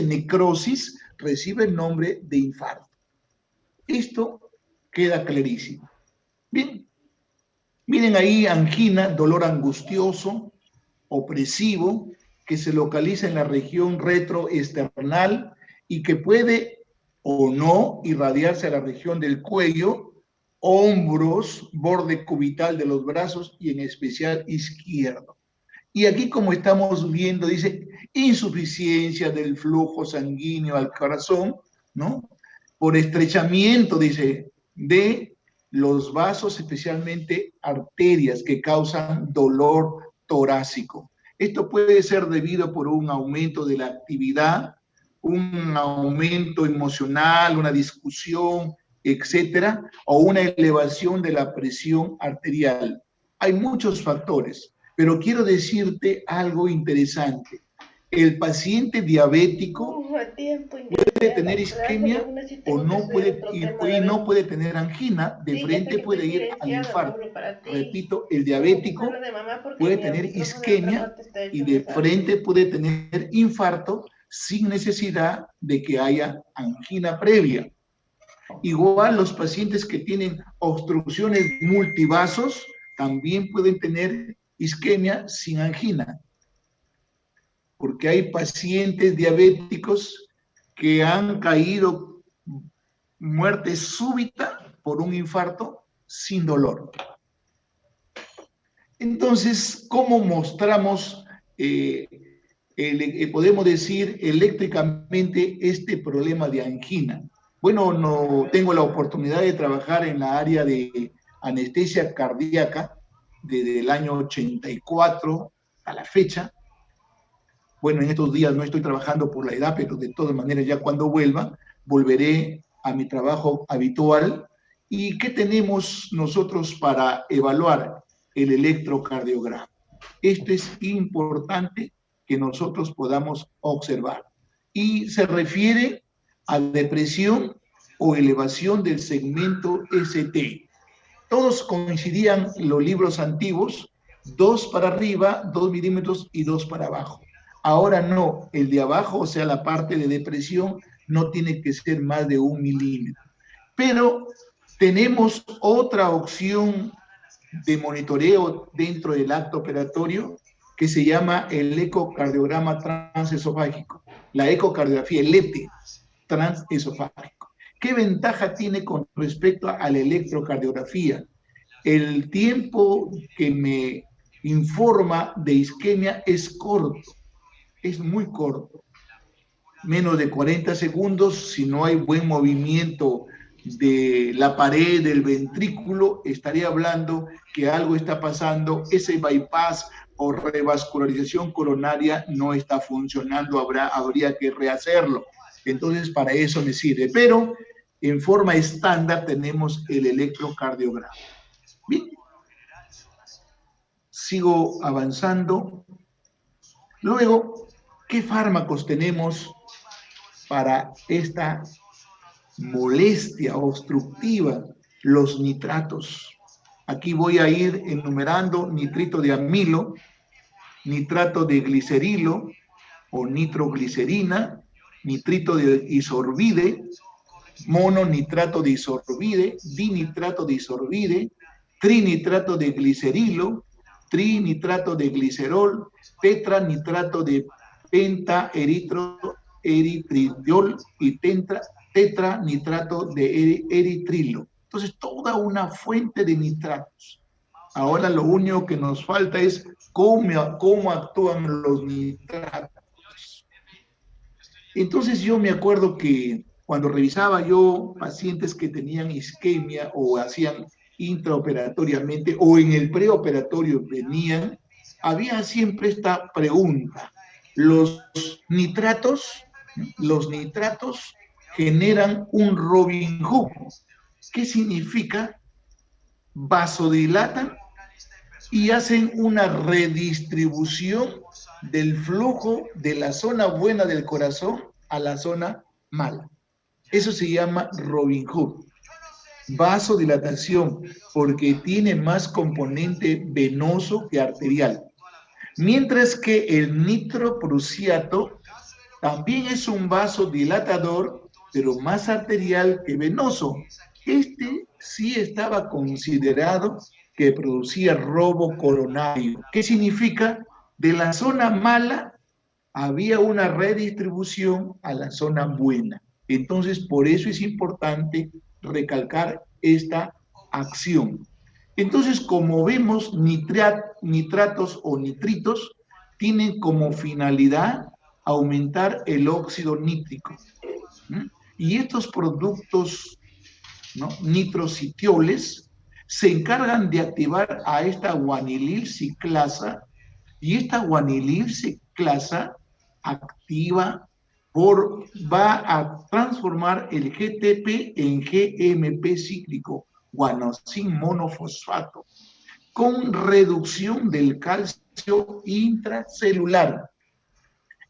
necrosis, recibe el nombre de infarto. Esto queda clarísimo. Bien, miren ahí angina, dolor angustioso, opresivo, que se localiza en la región retroesternal y que puede o no irradiarse a la región del cuello, hombros, borde cubital de los brazos y en especial izquierdo. Y aquí, como estamos viendo, dice insuficiencia del flujo sanguíneo al corazón, ¿no? Por estrechamiento, dice, de los vasos, especialmente arterias que causan dolor torácico. Esto puede ser debido por un aumento de la actividad, un aumento emocional, una discusión, etcétera, o una elevación de la presión arterial. Hay muchos factores, pero quiero decirte algo interesante. El paciente diabético puede tener isquemia o no puede, y no puede tener angina, de frente puede ir al infarto. Repito, el diabético puede tener isquemia y de frente puede tener infarto sin necesidad de que haya angina previa. Igual los pacientes que tienen obstrucciones multivasos también pueden tener isquemia sin angina, porque hay pacientes diabéticos que han caído muerte súbita por un infarto sin dolor. Entonces, ¿cómo mostramos, podemos decir eléctricamente este problema de angina? Bueno, no tengo la oportunidad de trabajar en la área de anestesia cardíaca desde el año 84 a la fecha. Bueno, en estos días no estoy trabajando por la edad, pero de todas maneras ya cuando vuelva, volveré a mi trabajo habitual. ¿Y qué tenemos nosotros para evaluar el electrocardiograma? Esto es importante que nosotros podamos observar. Y se refiere a depresión o elevación del segmento ST. Todos coincidían los libros antiguos, 2 para arriba, 2 milímetros y 2 para abajo. Ahora no, el de abajo, o sea, la parte de depresión, no tiene que ser más de 1 milímetro. Pero tenemos otra opción de monitoreo dentro del acto operatorio que se llama el ecocardiograma transesofágico, la ecocardiografía, el ET transesofágico. ¿Qué ventaja tiene con respecto a la electrocardiografía? El tiempo que me informa de isquemia es corto, es muy corto, menos de 40 segundos. Si no hay buen movimiento de la pared del ventrículo, estaría hablando que algo está pasando, ese bypass o revascularización coronaria no está funcionando, habría que rehacerlo. Entonces, para eso me sirve. Pero en forma estándar tenemos el electrocardiograma. Bien, sigo avanzando. Luego, ¿qué fármacos tenemos para esta molestia obstructiva? Los nitratos. Aquí voy a ir enumerando nitrito de amilo, nitrato de glicerilo o nitroglicerina, nitrito de isorbide, mononitrato de isorbide, dinitrato de isorbide, trinitrato de glicerilo, trinitrato de glicerol, tetranitrato de pentaeritriol y tetranitrato de eritrilo. Entonces, toda una fuente de nitratos. Ahora lo único que nos falta es cómo actúan los nitratos. Entonces yo me acuerdo que cuando revisaba yo pacientes que tenían isquemia o hacían intraoperatoriamente o en el preoperatorio venían, había siempre esta pregunta. Los nitratos generan un Robin Hood. ¿Qué significa? Vasodilatan y hacen una redistribución del flujo de la zona buena del corazón a la zona mala. Eso se llama Robin Hood. Vasodilatación, porque tiene más componente venoso que arterial. Mientras que el nitroprusiato También es un vasodilatador, pero más arterial que venoso. Este sí estaba considerado que producía robo coronario. ¿Qué significa? De la zona mala había una redistribución a la zona buena. Entonces, por eso es importante recalcar esta acción. Entonces, como vemos, nitratos o nitritos tienen como finalidad aumentar el óxido nítrico. Y estos productos, ¿no?, nitrositioles se encargan de activar a esta guanilil ciclasa, y esta guanilil ciclasa activa va a transformar el GTP en GMP cíclico, guanosin monofosfato, con reducción del calcio intracelular.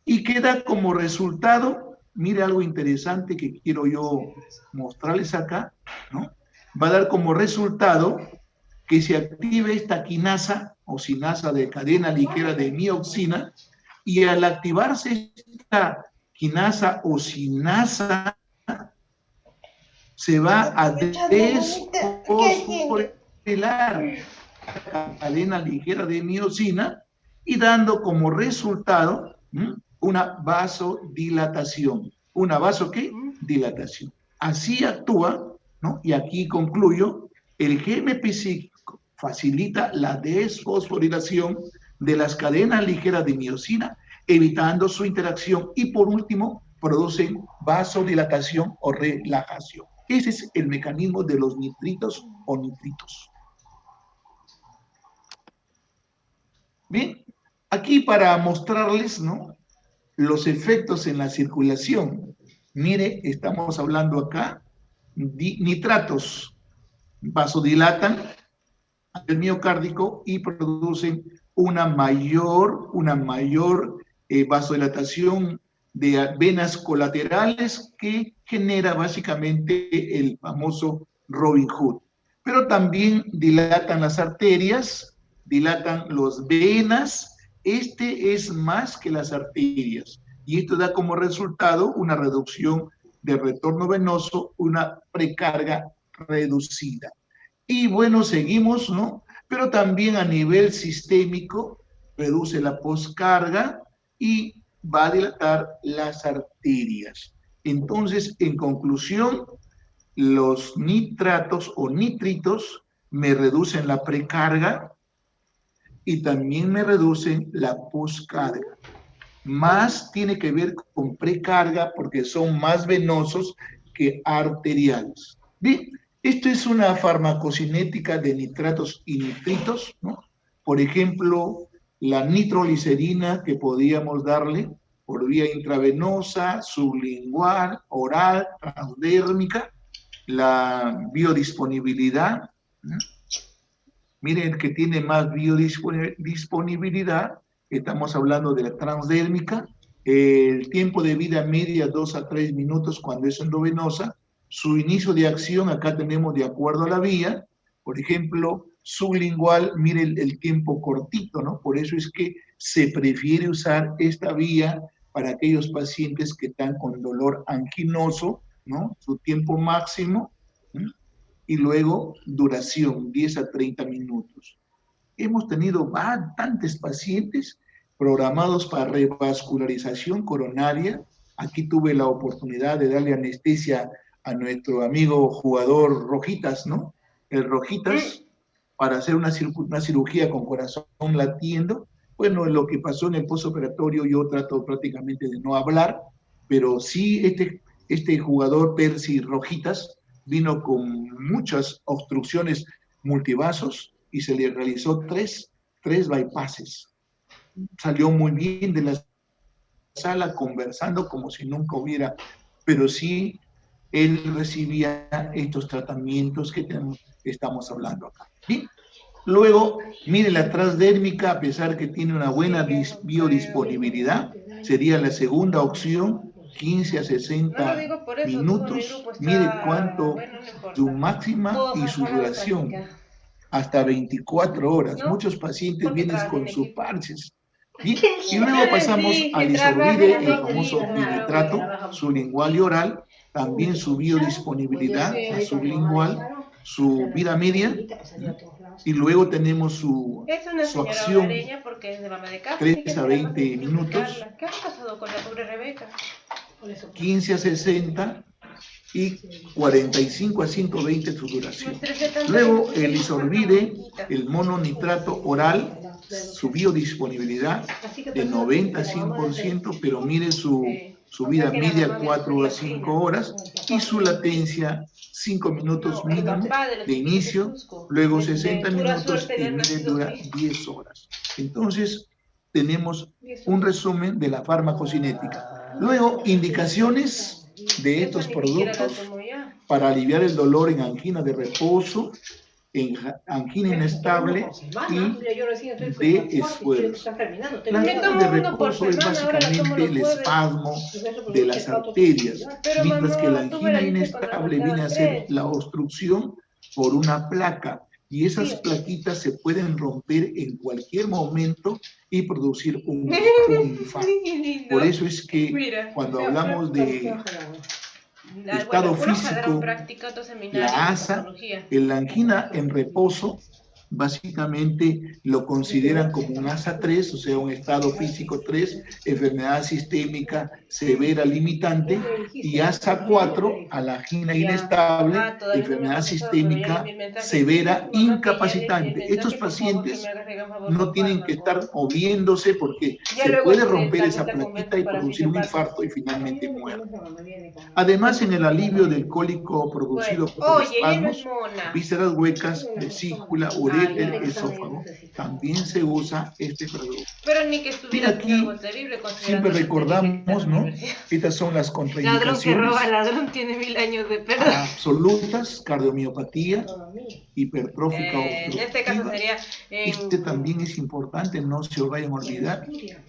Y queda como resultado, mire algo interesante que quiero yo mostrarles acá, ¿no? Va a dar como resultado que se active esta quinasa o sinasa de cadena ligera de mioxina, y al activarse esta quinasa o sinasa, se va a desfosforilar la cadena ligera de miocina y dando como resultado una vasodilatación. ¿Una vaso qué? Dilatación. Así actúa, ¿no? Y aquí concluyo, el GMP facilita la desfosforilación de las cadenas ligeras de miocina, evitando su interacción, y por último, producen vasodilatación o relajación. Ese es el mecanismo de los nitritos o nitritos. Bien, aquí para mostrarles, ¿no?, los efectos en la circulación. Mire, estamos hablando acá, nitratos vasodilatan el miocárdico y producen una mayor vasodilatación de venas colaterales, que genera básicamente el famoso Robin Hood. Pero también dilatan las arterias, dilatan las venas. Este es más que las arterias, y esto da como resultado una reducción del retorno venoso, una precarga reducida. Y bueno, seguimos, ¿no? Pero también a nivel sistémico reduce la poscarga y va a dilatar las arterias. Entonces, en conclusión, los nitratos o nitritos me reducen la precarga y también me reducen la poscarga. Más tiene que ver con precarga porque son más venosos que arteriales. Bien, esto es una farmacocinética de nitratos y nitritos, ¿no? Por ejemplo, la nitroglicerina que podíamos darle por vía intravenosa, sublingual, oral, transdérmica, la biodisponibilidad, ¿no? Miren que tiene más biodisponibilidad, estamos hablando de la transdérmica, el tiempo de vida media 2 a 3 minutos cuando es endovenosa, su inicio de acción acá tenemos de acuerdo a la vía, por ejemplo, sublingual, miren el tiempo cortito, ¿no? Por eso es que se prefiere usar esta vía para aquellos pacientes que están con dolor anginoso, ¿no? Su tiempo máximo, ¿no?, y luego duración, 10 a 30 minutos. Hemos tenido bastantes pacientes programados para revascularización coronaria. Aquí tuve la oportunidad de darle anestesia a nuestro amigo jugador Rojitas, ¿no? El Rojitas, para hacer una cirugía con corazón latiendo. Bueno, lo que pasó en el postoperatorio yo trato prácticamente de no hablar, pero sí este jugador Percy Rojitas vino con muchas obstrucciones multivasos y se le realizó tres bypasses. Salió muy bien de la sala conversando como si nunca hubiera, pero sí él recibía estos tratamientos que estamos hablando acá. Bien. Luego, mire, la transdérmica, a pesar que tiene una buena biodisponibilidad, sería la segunda opción, 15 a 60 minutos. Mire cuánto, su máxima y su duración, hasta 24 horas. Muchos pacientes vienen con sus parches, Bien, y luego pasamos al Isorbide, el famoso dinitrato sublingual y oral, también su biodisponibilidad sublingual, su vida media, y luego tenemos su acción porque es de mamá de casa, 3 a 20 minutos, ¿qué ha pasado con la pobre Rebeca? 15 a 60 y 45 a 120 su duración. Luego el Isorbide, el mononitrato oral, su biodisponibilidad de 90 a 100%, pero mire su vida media 4 a 5 horas y su latencia 5 minutos mínimo de inicio, luego 60 minutos y mire dura 10 horas. Entonces tenemos un resumen de la farmacocinética. Luego, indicaciones de estos productos para aliviar el dolor en angina de reposo, en angina inestable y de esfuerzo. La angina de reposo es básicamente el espasmo de las arterias, mientras que la angina inestable viene a ser la obstrucción por una placa, y esas plaquitas se pueden romper en cualquier momento y producir un infarto. Por eso es que cuando hablamos de estado físico, la ASA, la angina en reposo, básicamente lo consideran como un ASA 3, o sea, un estado físico 3, enfermedad sistémica severa limitante, y ASA 4 a la angina inestable, enfermedad sistémica severa incapacitante. Estos pacientes no tienen que estar moviéndose porque se puede romper esa plaquita y producir un infarto y finalmente muere. Además, en el alivio del cólico producido por espasmos, vísceras huecas, vesícula, uréter, esófago, también se usa este producto. Pero ni que estuviera aquí siempre recordamos, ¿no? Estas son las contraindicaciones. Ladrón que roba, ladrón tiene 1000 años de perdón. Absolutas, cardiomiopatía, hipertrófica obstructiva. En este caso sería... Este también es importante, no se os vayan a olvidar,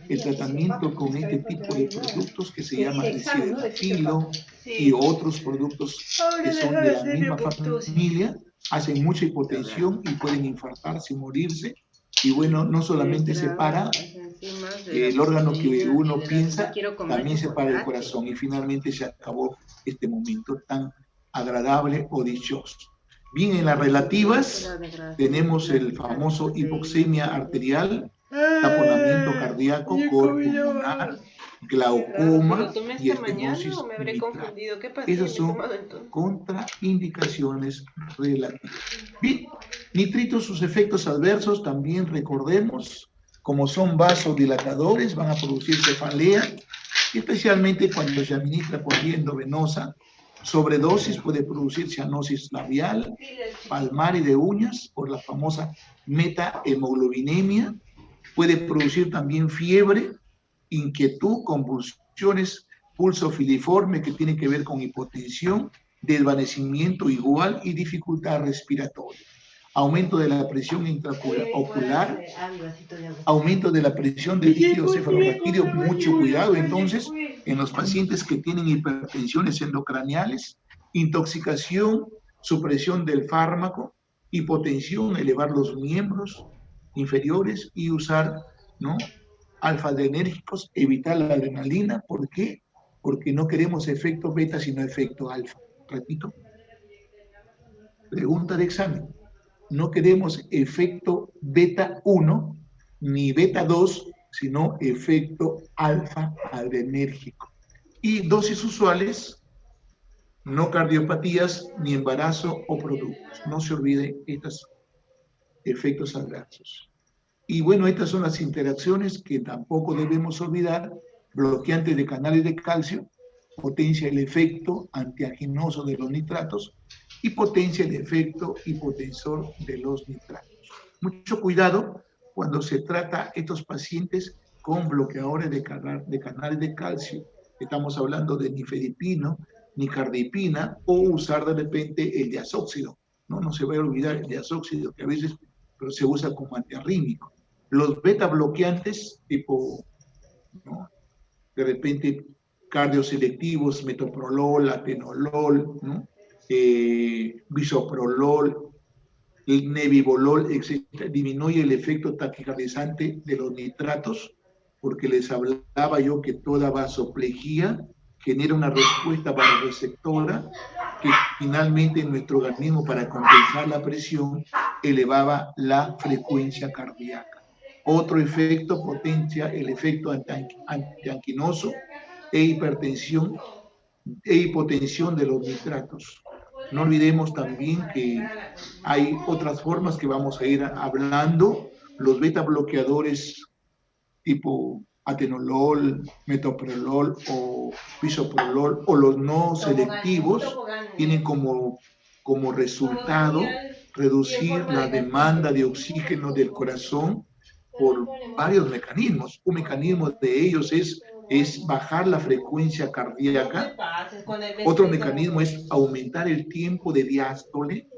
el tratamiento con este tipo de productos que se llama sildenafilo y otros productos que son de la misma familia, hacen mucha hipotensión y pueden infartarse, morirse. Y bueno, no solamente se para el órgano que uno piensa, también se para el corazón. Y finalmente se acabó este momento tan agradable o dichoso. Bien, en las relativas tenemos el famoso hipoxemia arterial, taponamiento cardíaco, cor pulmonar, glaucoma y estenosis mitral. Esas son contraindicaciones relativas. Bien, nitritos, sus efectos adversos también recordemos, como son vasodilatadores, van a producir cefalea, especialmente cuando se administra por vía endovenosa. Sobredosis puede producir cianosis labial, palmar y de uñas por la famosa metahemoglobinemia. Puede producir también fiebre, inquietud, convulsiones, pulso filiforme que tiene que ver con hipotensión, desvanecimiento igual y dificultad respiratoria. Aumento de la presión intraocular, aumento de la presión del líquido cefalorraquídeo, mucho cuidado entonces en los pacientes que tienen hipertensiones endocraniales, intoxicación, supresión del fármaco, hipotensión, elevar los miembros inferiores y usar, ¿no?, alfa-adrenérgicos, evitar la adrenalina. ¿Por qué? Porque no queremos efecto beta, sino efecto alfa. Repito, pregunta de examen. No queremos efecto beta 1 ni beta 2, sino efecto alfa adrenérgico. Y dosis usuales, no cardiopatías, ni embarazo o productos. No se olviden estos efectos adversos. Y bueno, estas son las interacciones que tampoco debemos olvidar. Bloqueante de canales de calcio, potencia el efecto antiaginoso de los nitratos y potencia el efecto hipotensor de los nitratos. Mucho cuidado cuando se trata estos pacientes con bloqueadores de canales de calcio. Estamos hablando de nifedipino, nicardipina, o usar de repente el diazóxido. No se vaya a olvidar el diazóxido, que a veces se usa como antiarrítmico. Los beta bloqueantes, tipo, ¿no?, de repente cardioselectivos, metoprolol, atenolol, ¿no?, bisoprolol, nebivolol, etc., disminuye el efecto taquicardizante de los nitratos porque les hablaba yo que toda vasoplejía genera una respuesta vasoreceptora que finalmente en nuestro organismo, para compensar la presión, elevaba la frecuencia cardíaca. Otro efecto potencia el efecto antianquinoso e hipertensión e hipotensión de los nitratos. No olvidemos también que hay otras formas que vamos a ir hablando, los beta bloqueadores tipo atenolol, metoprolol o bisoprolol, o los no selectivos, tienen como resultado reducir la demanda de oxígeno del corazón por varios mecanismos. Un mecanismo de ellos es bajar la frecuencia cardíaca. Otro mecanismo es aumentar el tiempo de diástole.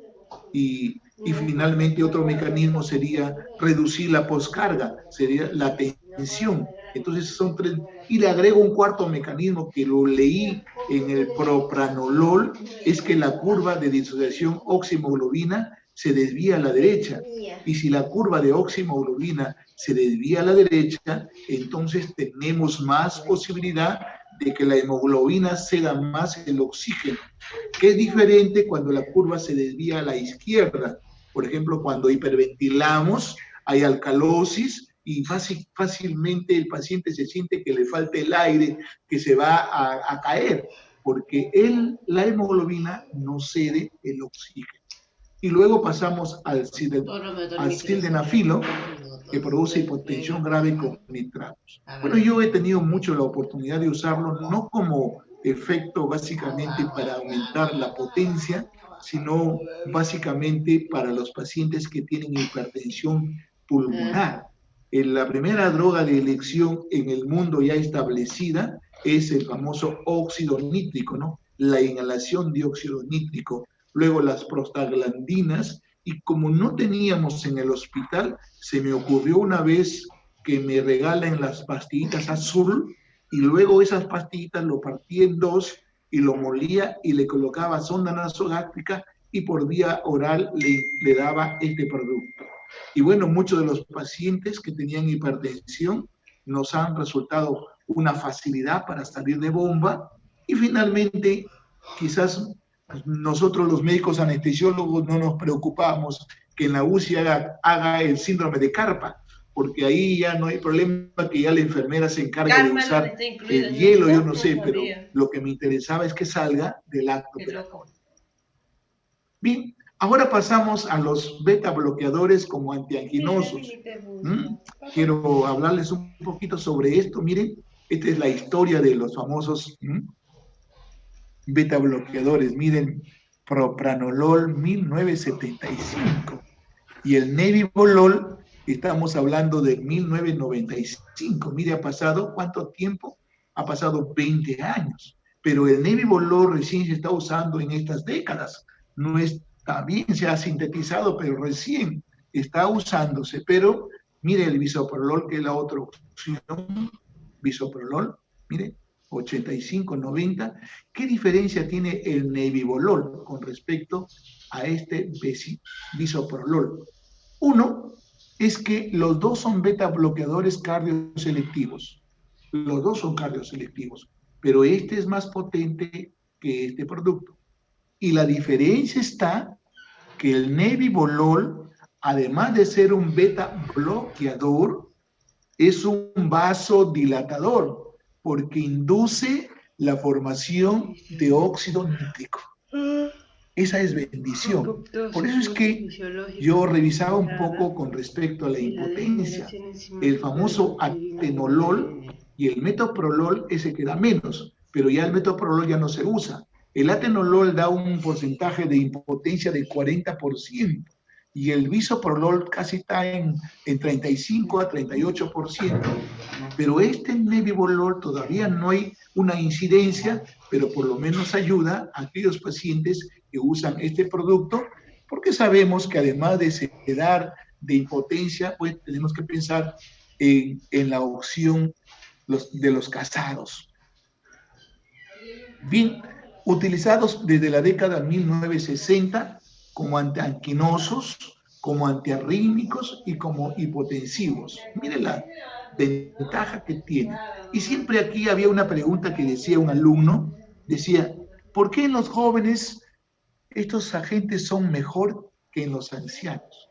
Y finalmente otro mecanismo sería reducir la poscarga, sería la tensión. Entonces son tres. Y le agrego un cuarto mecanismo que lo leí en el propranolol, es que la curva de disociación oximoglobina se desvía a la derecha. Y si la curva de oximoglobina se desvía a la derecha, entonces tenemos más posibilidad de que la hemoglobina ceda más el oxígeno, que es diferente cuando la curva se desvía a la izquierda. Por ejemplo, cuando hiperventilamos, hay alcalosis y fácilmente el paciente se siente que le falta el aire, que se va a caer, porque la hemoglobina no cede el oxígeno. Y luego pasamos al sildenafilo, que produce hipotensión grave con nitratos. Bueno, yo he tenido mucho la oportunidad de usarlo, no como efecto básicamente para aumentar la potencia, sino básicamente para los pacientes que tienen hipertensión pulmonar. La primera droga de elección en el mundo ya establecida es el famoso óxido nítrico, ¿no? La inhalación de óxido nítrico, luego las prostaglandinas, y como no teníamos en el hospital, se me ocurrió una vez que me regalen las pastillitas azul, y luego esas pastillitas lo partí en dos y lo molía y le colocaba sonda nasogástrica y por vía oral le daba este producto. Y bueno, muchos de los pacientes que tenían hipertensión nos han resultado una facilidad para salir de bomba, y finalmente quizás nosotros los médicos anestesiólogos no nos preocupamos que en la UCI haga el síndrome de Carpa, porque ahí ya no hay problema, que ya la enfermera se encargue de usar el hielo, yo no sé, pero lo que me interesaba es que salga del acto operatorio. Bien, ahora pasamos a los beta bloqueadores como antianginosos. Quiero hablarles un poquito sobre esto. Miren, esta es la historia de los famosos beta bloqueadores. Miren, propranolol 1975 y el nebivolol, estamos hablando de 1995. Mire, ha pasado ¿cuánto tiempo? Ha pasado 20 años, pero el nebivolol recién se está usando en estas décadas. No está bien, se ha sintetizado, pero recién está usándose. Pero mire el bisoprolol, que es la otra opción, bisoprolol, mire, 85, 90. ¿Qué diferencia tiene el nebivolol con respecto a este bisoprolol? Uno es que los dos son beta bloqueadores cardioselectivos. Los dos son cardioselectivos, pero este es más potente que este producto. Y la diferencia está que el nebivolol, además de ser un beta bloqueador, es un vasodilatador, porque induce la formación de óxido nítrico. Esa es bendición. Por eso es que yo revisaba un poco con respecto a la impotencia. El famoso atenolol y el metoprolol, ese que da menos, pero ya el metoprolol ya no se usa. El atenolol da un porcentaje de impotencia del 40%. Y el bisoprolol casi está en 35 a 38%. Pero este nebivolol todavía no hay una incidencia, pero por lo menos ayuda a aquellos pacientes que usan este producto, porque sabemos que además de sedar, de impotencia, pues tenemos que pensar en la opción de los casados. Bien, utilizados desde la década de 1960 como antianquinosos, como antiarrítmicos y como hipotensivos. Mírenla, ventaja que tiene. Y siempre aquí había una pregunta que decía un alumno, decía, ¿por qué en los jóvenes estos agentes son mejor que en los ancianos?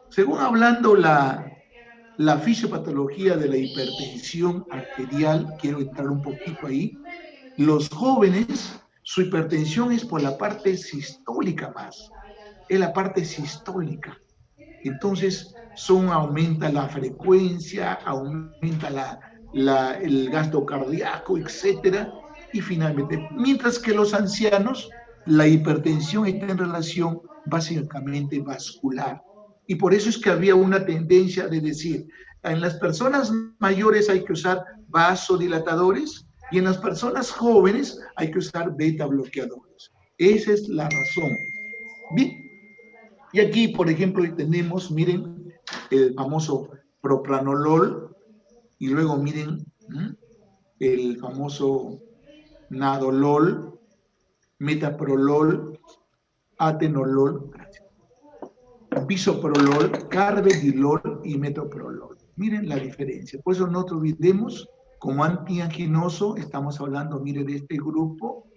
Según hablando la fisiopatología de la hipertensión arterial, quiero entrar un poquito ahí, los jóvenes, su hipertensión es por la parte sistólica más, es la parte sistólica. Entonces, aumenta la frecuencia, aumenta el gasto cardíaco, etcétera, y finalmente, mientras que los ancianos, la hipertensión está en relación básicamente vascular. Y por eso es que había una tendencia de decir, en las personas mayores hay que usar vasodilatadores y en las personas jóvenes hay que usar beta bloqueadores. Esa es la razón. Bien. Y aquí, por ejemplo, tenemos, miren, el famoso propranolol, y luego miren el famoso nadolol, metaprolol, atenolol, bisoprolol, carvedilol y metoprolol. Miren la diferencia. Por eso no te olvidemos, como antianginoso, estamos hablando, miren, de este grupo,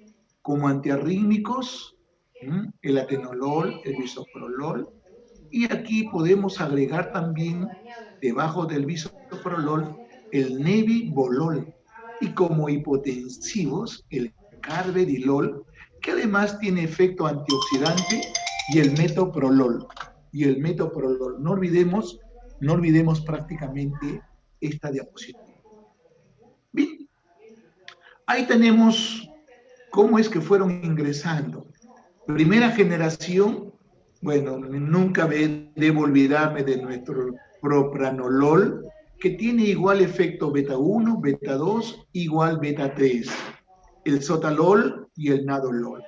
como antiarrítmicos, el atenolol, el bisoprolol, y aquí podemos agregar también, debajo del bisoprolol, el nebivolol, y como hipotensivos, el carvedilol, que además tiene efecto antioxidante, y el metoprolol. No olvidemos prácticamente esta diapositiva. Bien, ahí tenemos cómo es que fueron ingresando. Primera generación, bueno, nunca debo olvidarme de nuestro propranolol, que tiene igual efecto beta 1, beta 2, igual beta 3. El sotalol y el nadolol.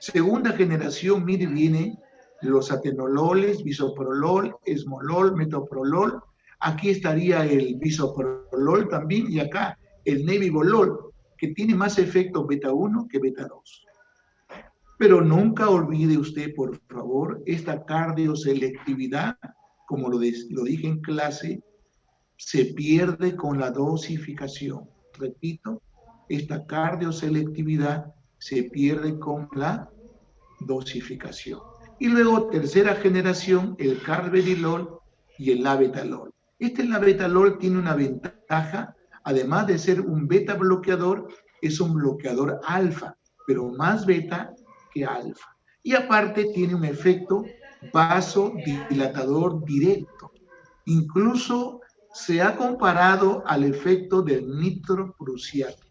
Segunda generación, mire, viene los atenololes, bisoprolol, esmolol, metoprolol. Aquí estaría el bisoprolol también, y acá el nebivolol, que tiene más efecto beta 1 que beta 2. Pero nunca olvide usted, por favor, esta cardioselectividad, como lo dije en clase, se pierde con la dosificación. Repito, esta cardioselectividad se pierde con la dosificación. Y luego, tercera generación, el carvedilol y el labetalol. Este labetalol tiene una ventaja, además de ser un beta bloqueador, es un bloqueador alfa, pero más beta que alfa. Y aparte tiene un efecto vasodilatador directo. Incluso se ha comparado al efecto del nitroprusiato.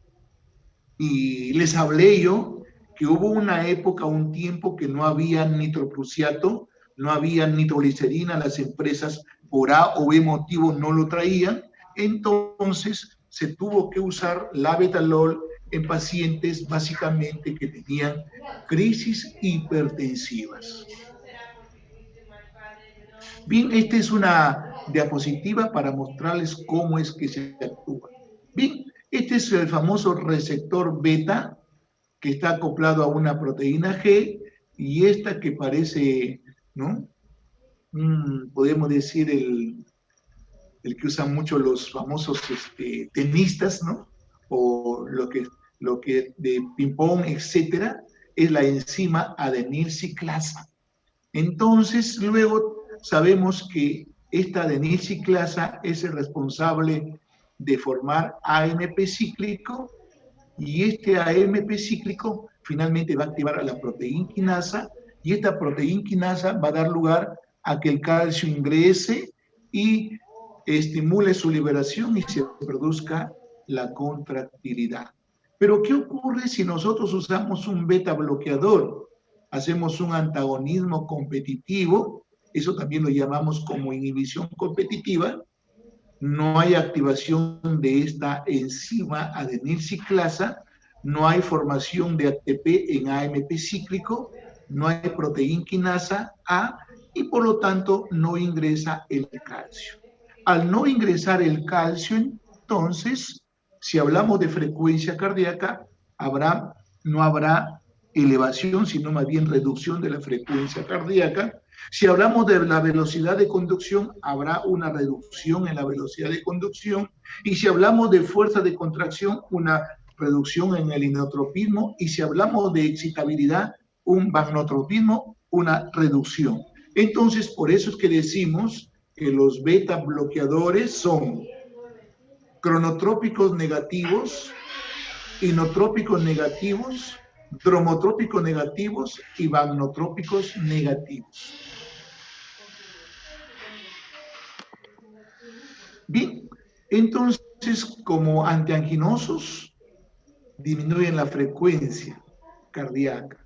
Y les hablé yo que hubo una época, un tiempo que no había nitroprusiato, no había nitroglicerina, las empresas por A o B motivo no lo traían, entonces se tuvo que usar labetalol en pacientes básicamente que tenían crisis hipertensivas. Bien, esta es una diapositiva para mostrarles cómo es que se actúa. Bien, este es el famoso receptor beta que está acoplado a una proteína G, y esta que parece, ¿no? Podemos decir el que usan mucho los famosos tenistas, ¿no? O lo que de ping-pong, etcétera, es la enzima adenilciclasa. Entonces, luego sabemos que esta adenilciclasa es el responsable de formar AMP cíclico, y este AMP cíclico finalmente va a activar a la proteína quinasa, y esta proteína quinasa va a dar lugar a que el calcio ingrese y estimule su liberación y se produzca la contractilidad. Pero ¿qué ocurre si nosotros usamos un beta bloqueador? Hacemos un antagonismo competitivo, eso también lo llamamos como inhibición competitiva. No hay activación de esta enzima adenilciclasa, no hay formación de ATP en AMP cíclico, no hay proteína quinasa A, y por lo tanto no ingresa el calcio. Al no ingresar el calcio, entonces, si hablamos de frecuencia cardíaca, no habrá elevación, sino más bien reducción de la frecuencia cardíaca, Si hablamos de la velocidad de conducción, habrá una reducción en la velocidad de conducción. Y si hablamos de fuerza de contracción, una reducción en el inotropismo. Y si hablamos de excitabilidad, un magnotropismo, una reducción. Entonces, por eso es que decimos que los beta bloqueadores son cronotrópicos negativos, inotrópicos negativos, dromotrópicos negativos y magnotrópicos negativos. Bien, entonces como antianginosos disminuyen la frecuencia cardíaca.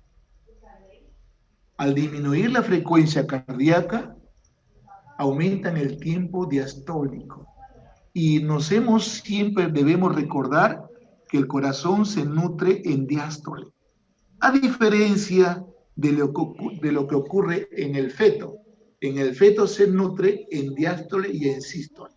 Al disminuir la frecuencia cardíaca, aumentan el tiempo diastólico. Y siempre debemos recordar que el corazón se nutre en diástole, a diferencia de lo que ocurre en el feto. En el feto se nutre en diástole y en sístole,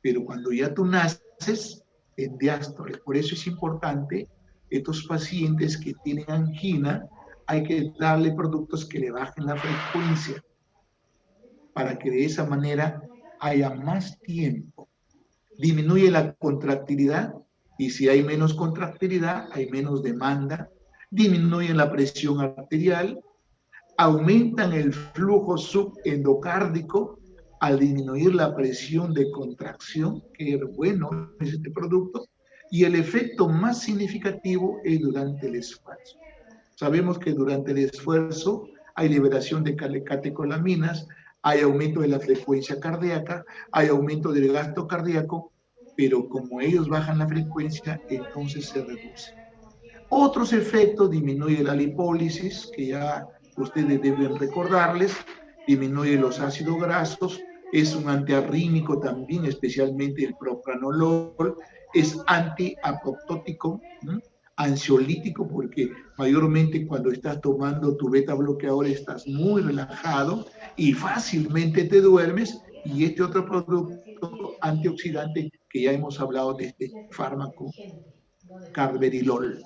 pero cuando ya tú naces, en diástole. Por eso es importante, estos pacientes que tienen angina, hay que darle productos que le bajen la frecuencia, para que de esa manera haya más tiempo. Disminuye la contractilidad, y si hay menos contractilidad, hay menos demanda. Disminuye la presión arterial, aumentan el flujo subendocárdico al disminuir la presión de contracción, que es bueno es este producto, y el efecto más significativo es durante el esfuerzo. Sabemos que durante el esfuerzo hay liberación de catecolaminas, hay aumento de la frecuencia cardíaca, hay aumento del gasto cardíaco, pero como ellos bajan la frecuencia, entonces se reduce. Otros efectos: disminuye la lipólisis, que ya ustedes deben recordarles, disminuye los ácidos grasos, es un antiarrítmico también, especialmente el propranolol, es antiapoptótico, ansiolítico, porque mayormente cuando estás tomando tu beta bloqueador estás muy relajado y fácilmente te duermes. Y este otro producto antioxidante que ya hemos hablado de este fármaco, carvedilol.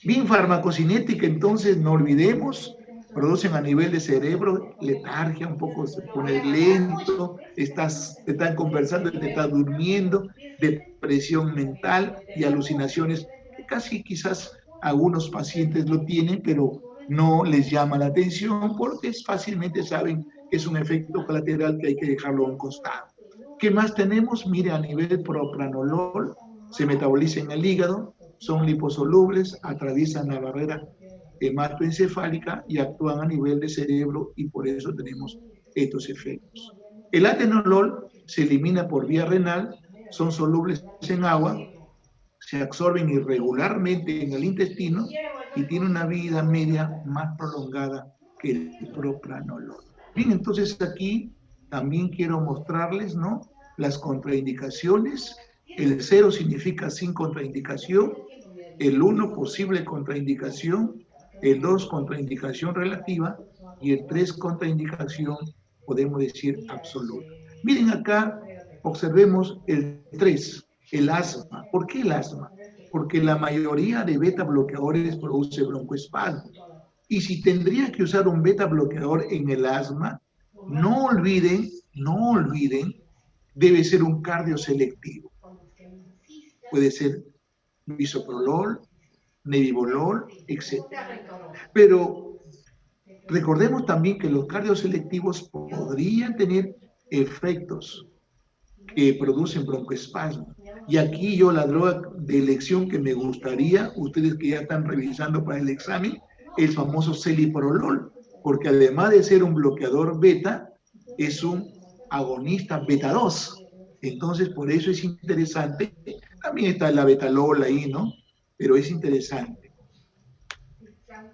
Bien, farmacocinética, entonces no olvidemos, producen a nivel de cerebro letargia, un poco se pone lento, te están conversando, te estás durmiendo, depresión mental y alucinaciones, que casi quizás algunos pacientes lo tienen, pero no les llama la atención porque fácilmente saben que es un efecto colateral que hay que dejarlo a un costado. ¿Qué más tenemos? Mire, a nivel propranolol, se metaboliza en el hígado, son liposolubles, atraviesan la barrera hematoencefálica y actúan a nivel de cerebro, y por eso tenemos estos efectos. El atenolol se elimina por vía renal, son solubles en agua, se absorben irregularmente en el intestino y tienen una vida media más prolongada que el propranolol. Bien, entonces aquí también quiero mostrarles, ¿no?, las contraindicaciones. El 0 significa sin contraindicación, el 1 posible contraindicación, el 2 contraindicación relativa y el 3 contraindicación, podemos decir, absoluta. Miren acá, observemos el 3, el asma. ¿Por qué el asma? Porque la mayoría de beta bloqueadores produce broncoespasmos. Y si tendría que usar un beta bloqueador en el asma, no olviden, debe ser un cardioselectivo. Puede ser bisoprolol, nebivolol, etc. Pero recordemos también que los cardioselectivos podrían tener efectos que producen broncoespasmo. Y aquí yo la droga de elección que me gustaría, ustedes que ya están revisando para el examen, el famoso celiprolol, porque además de ser un bloqueador beta, es un agonista beta 2. Entonces, por eso es interesante. También está la betalol ahí, ¿no? Pero es interesante.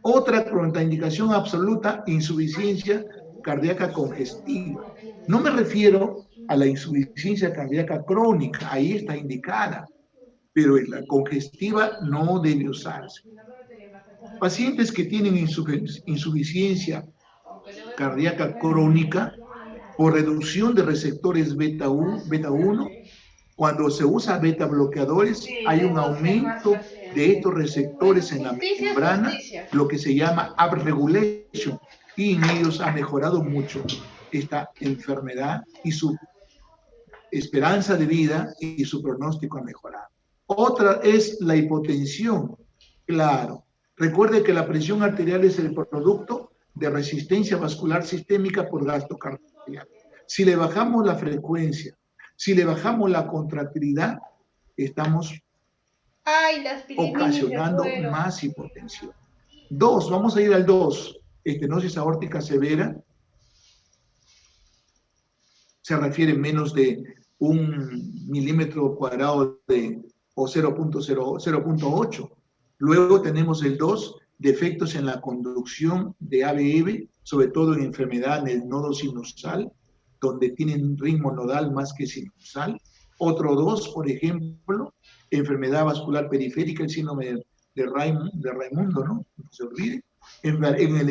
Otra contraindicación absoluta: insuficiencia cardíaca congestiva. No me refiero a la insuficiencia cardíaca crónica, ahí está indicada, pero la congestiva no debe usarse. Pacientes que tienen insuficiencia cardíaca crónica por reducción de receptores beta 1, cuando se usa beta bloqueadores hay un aumento de estos receptores en la membrana, lo que se llama upregulation, y en ellos ha mejorado mucho esta enfermedad y su esperanza de vida y su pronóstico ha mejorado. Otra es la hipotensión. Claro, recuerde que la presión arterial es el producto de resistencia vascular sistémica por gasto cardíaco. Si le bajamos la frecuencia, si le bajamos la contractilidad, estamos ocasionando más hipotensión. 2, vamos a ir al 2, estenosis aórtica severa. Se refiere menos de 1 milímetro cuadrado o 0.8. Luego tenemos el 2, defectos en la conducción de ABM, sobre todo en enfermedad en el nodo sinusal, donde tienen un ritmo nodal más que sinusal. Otro 2, por ejemplo, enfermedad vascular periférica, el síndrome de Raymundo, ¿no? No se olvide. En el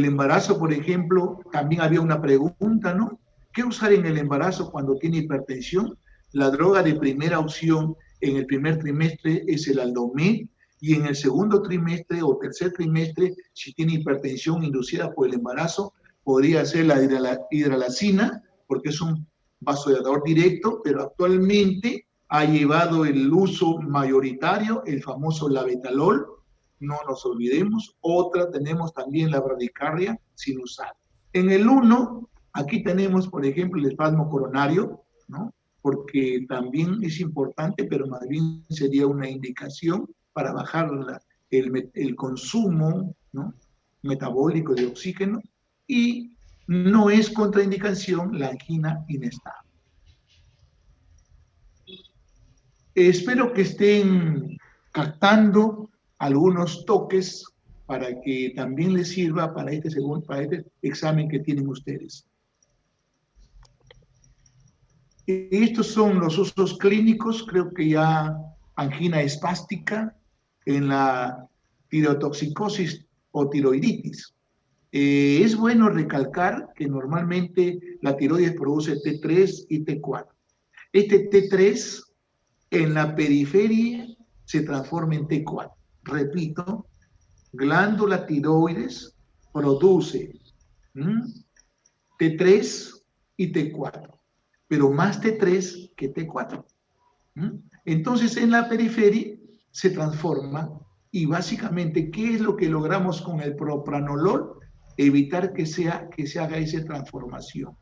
embarazo, por ejemplo, también había una pregunta, ¿no? ¿Qué usar en el embarazo cuando tiene hipertensión? La droga de primera opción en el primer trimestre es el Aldomet, y en el segundo trimestre o tercer trimestre, si tiene hipertensión inducida por el embarazo, podría ser la hidralazina, porque es un vasodilatador directo, pero actualmente ha llevado el uso mayoritario el famoso labetalol. No nos olvidemos. Otra, tenemos también la bradicardia sinusal. En el 1, aquí tenemos, por ejemplo, el espasmo coronario, ¿no? Porque también es importante, pero más bien sería una indicación para bajar el consumo, ¿no?, metabólico de oxígeno, y no es contraindicación la angina inestable. Espero que estén captando algunos toques para que también les sirva para este examen que tienen ustedes. Estos son los usos clínicos, creo que ya angina espástica en la tirotoxicosis o tiroiditis. Es bueno recalcar que normalmente la tiroides produce T3 y T4. Este T3 en la periferia se transforma en T4. Repito, glándula tiroides produce T3 y T4, pero más T3 que T4. Entonces, en la periferia se transforma, y básicamente, ¿qué es lo que logramos con el propranolol? Evitar que se haga esa transformación.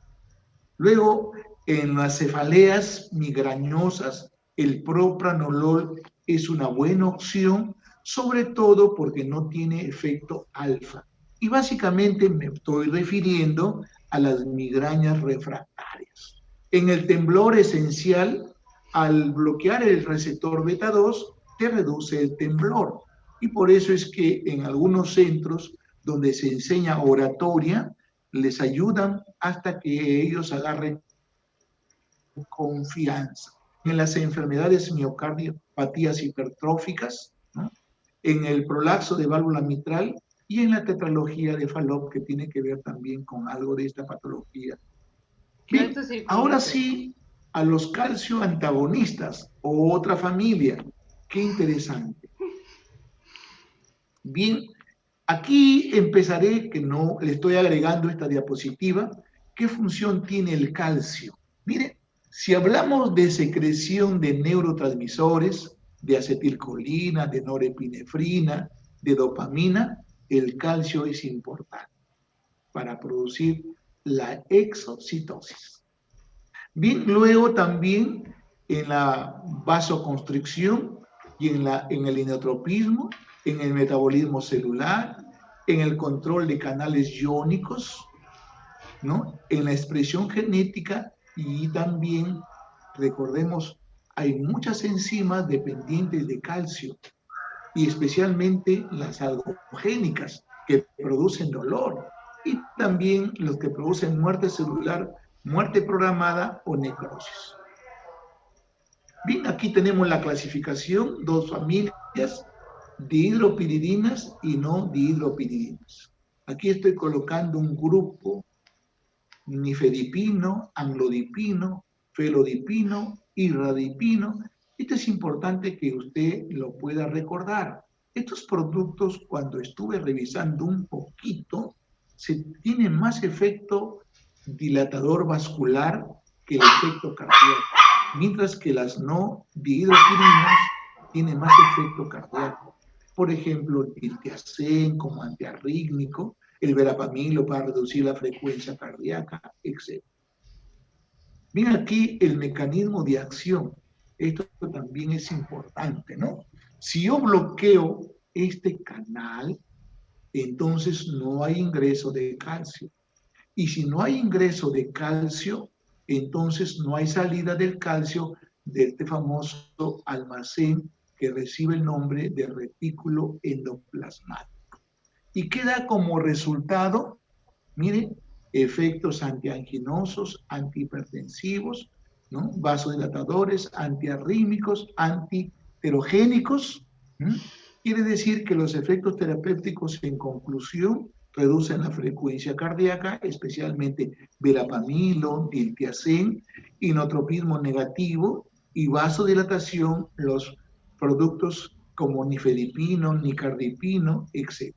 Luego, en las cefaleas migrañosas, el propranolol es una buena opción, sobre todo porque no tiene efecto alfa. Y básicamente me estoy refiriendo a las migrañas refractarias. En el temblor esencial, al bloquear el receptor beta 2, te reduce el temblor. Y por eso es que en algunos centros donde se enseña oratoria, les ayudan hasta que ellos agarren confianza. En las enfermedades miocardiopatías hipertróficas, ¿no?, en el prolapso de válvula mitral y en la tetralogía de Fallot, que tiene que ver también con algo de esta patología. Bien, ahora sí, a los calcio antagonistas, otra familia. Qué interesante. Bien, aquí empezaré, que no le estoy agregando esta diapositiva, ¿qué función tiene el calcio? Miren, si hablamos de secreción de neurotransmisores, de acetilcolina, de norepinefrina, de dopamina, el calcio es importante para producir la exocitosis. Bien, luego también en la vasoconstricción y en el inotropismo, en el metabolismo celular, en el control de canales iónicos, ¿no?, en la expresión genética, y también, recordemos, hay muchas enzimas dependientes de calcio, y especialmente las algogénicas, que producen dolor, y también los que producen muerte celular, muerte programada o necrosis. Bien, aquí tenemos la clasificación, 2 familias, dihidropiridinas y no dihidropiridinas. Aquí estoy colocando un grupo: nifedipino, amlodipino, felodipino, irradipino. Esto es importante que usted lo pueda recordar, Estos productos, cuando estuve revisando un poquito, tienen más efecto dilatador vascular que el efecto cardíaco, mientras que las no dihidropirinas tienen más efecto cardíaco. Por ejemplo, el diltiazem como antiarrítmico, el verapamilo para reducir la frecuencia cardíaca, etc. Ven aquí el mecanismo de acción. Esto también es importante, ¿no? Si yo bloqueo este canal, entonces no hay ingreso de calcio. Y si no hay ingreso de calcio, entonces no hay salida del calcio de este famoso almacén que recibe el nombre de retículo endoplasmático. Y queda como resultado, miren, efectos antianginosos, antihipertensivos, ¿no? Vasodilatadores, antiarrítmicos, antiterogénicos. ¿Mm? Quiere decir que los efectos terapéuticos, en conclusión, reducen la frecuencia cardíaca, especialmente verapamilo, diltiazem, inotropismo negativo y vasodilatación, los productos como nifedipino, nicardipino, etc.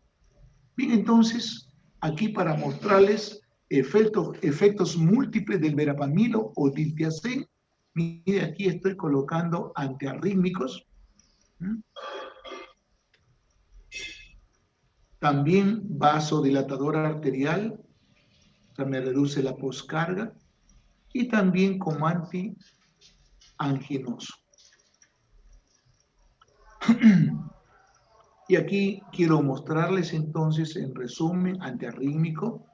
Bien, entonces, aquí para mostrarles efectos múltiples del verapamilo o diltiazem, mire, aquí estoy colocando antiarrítmicos. También vasodilatador arterial, o sea, me reduce la poscarga, y también como antianginoso. Y aquí quiero mostrarles entonces, en resumen, antiarrítmico,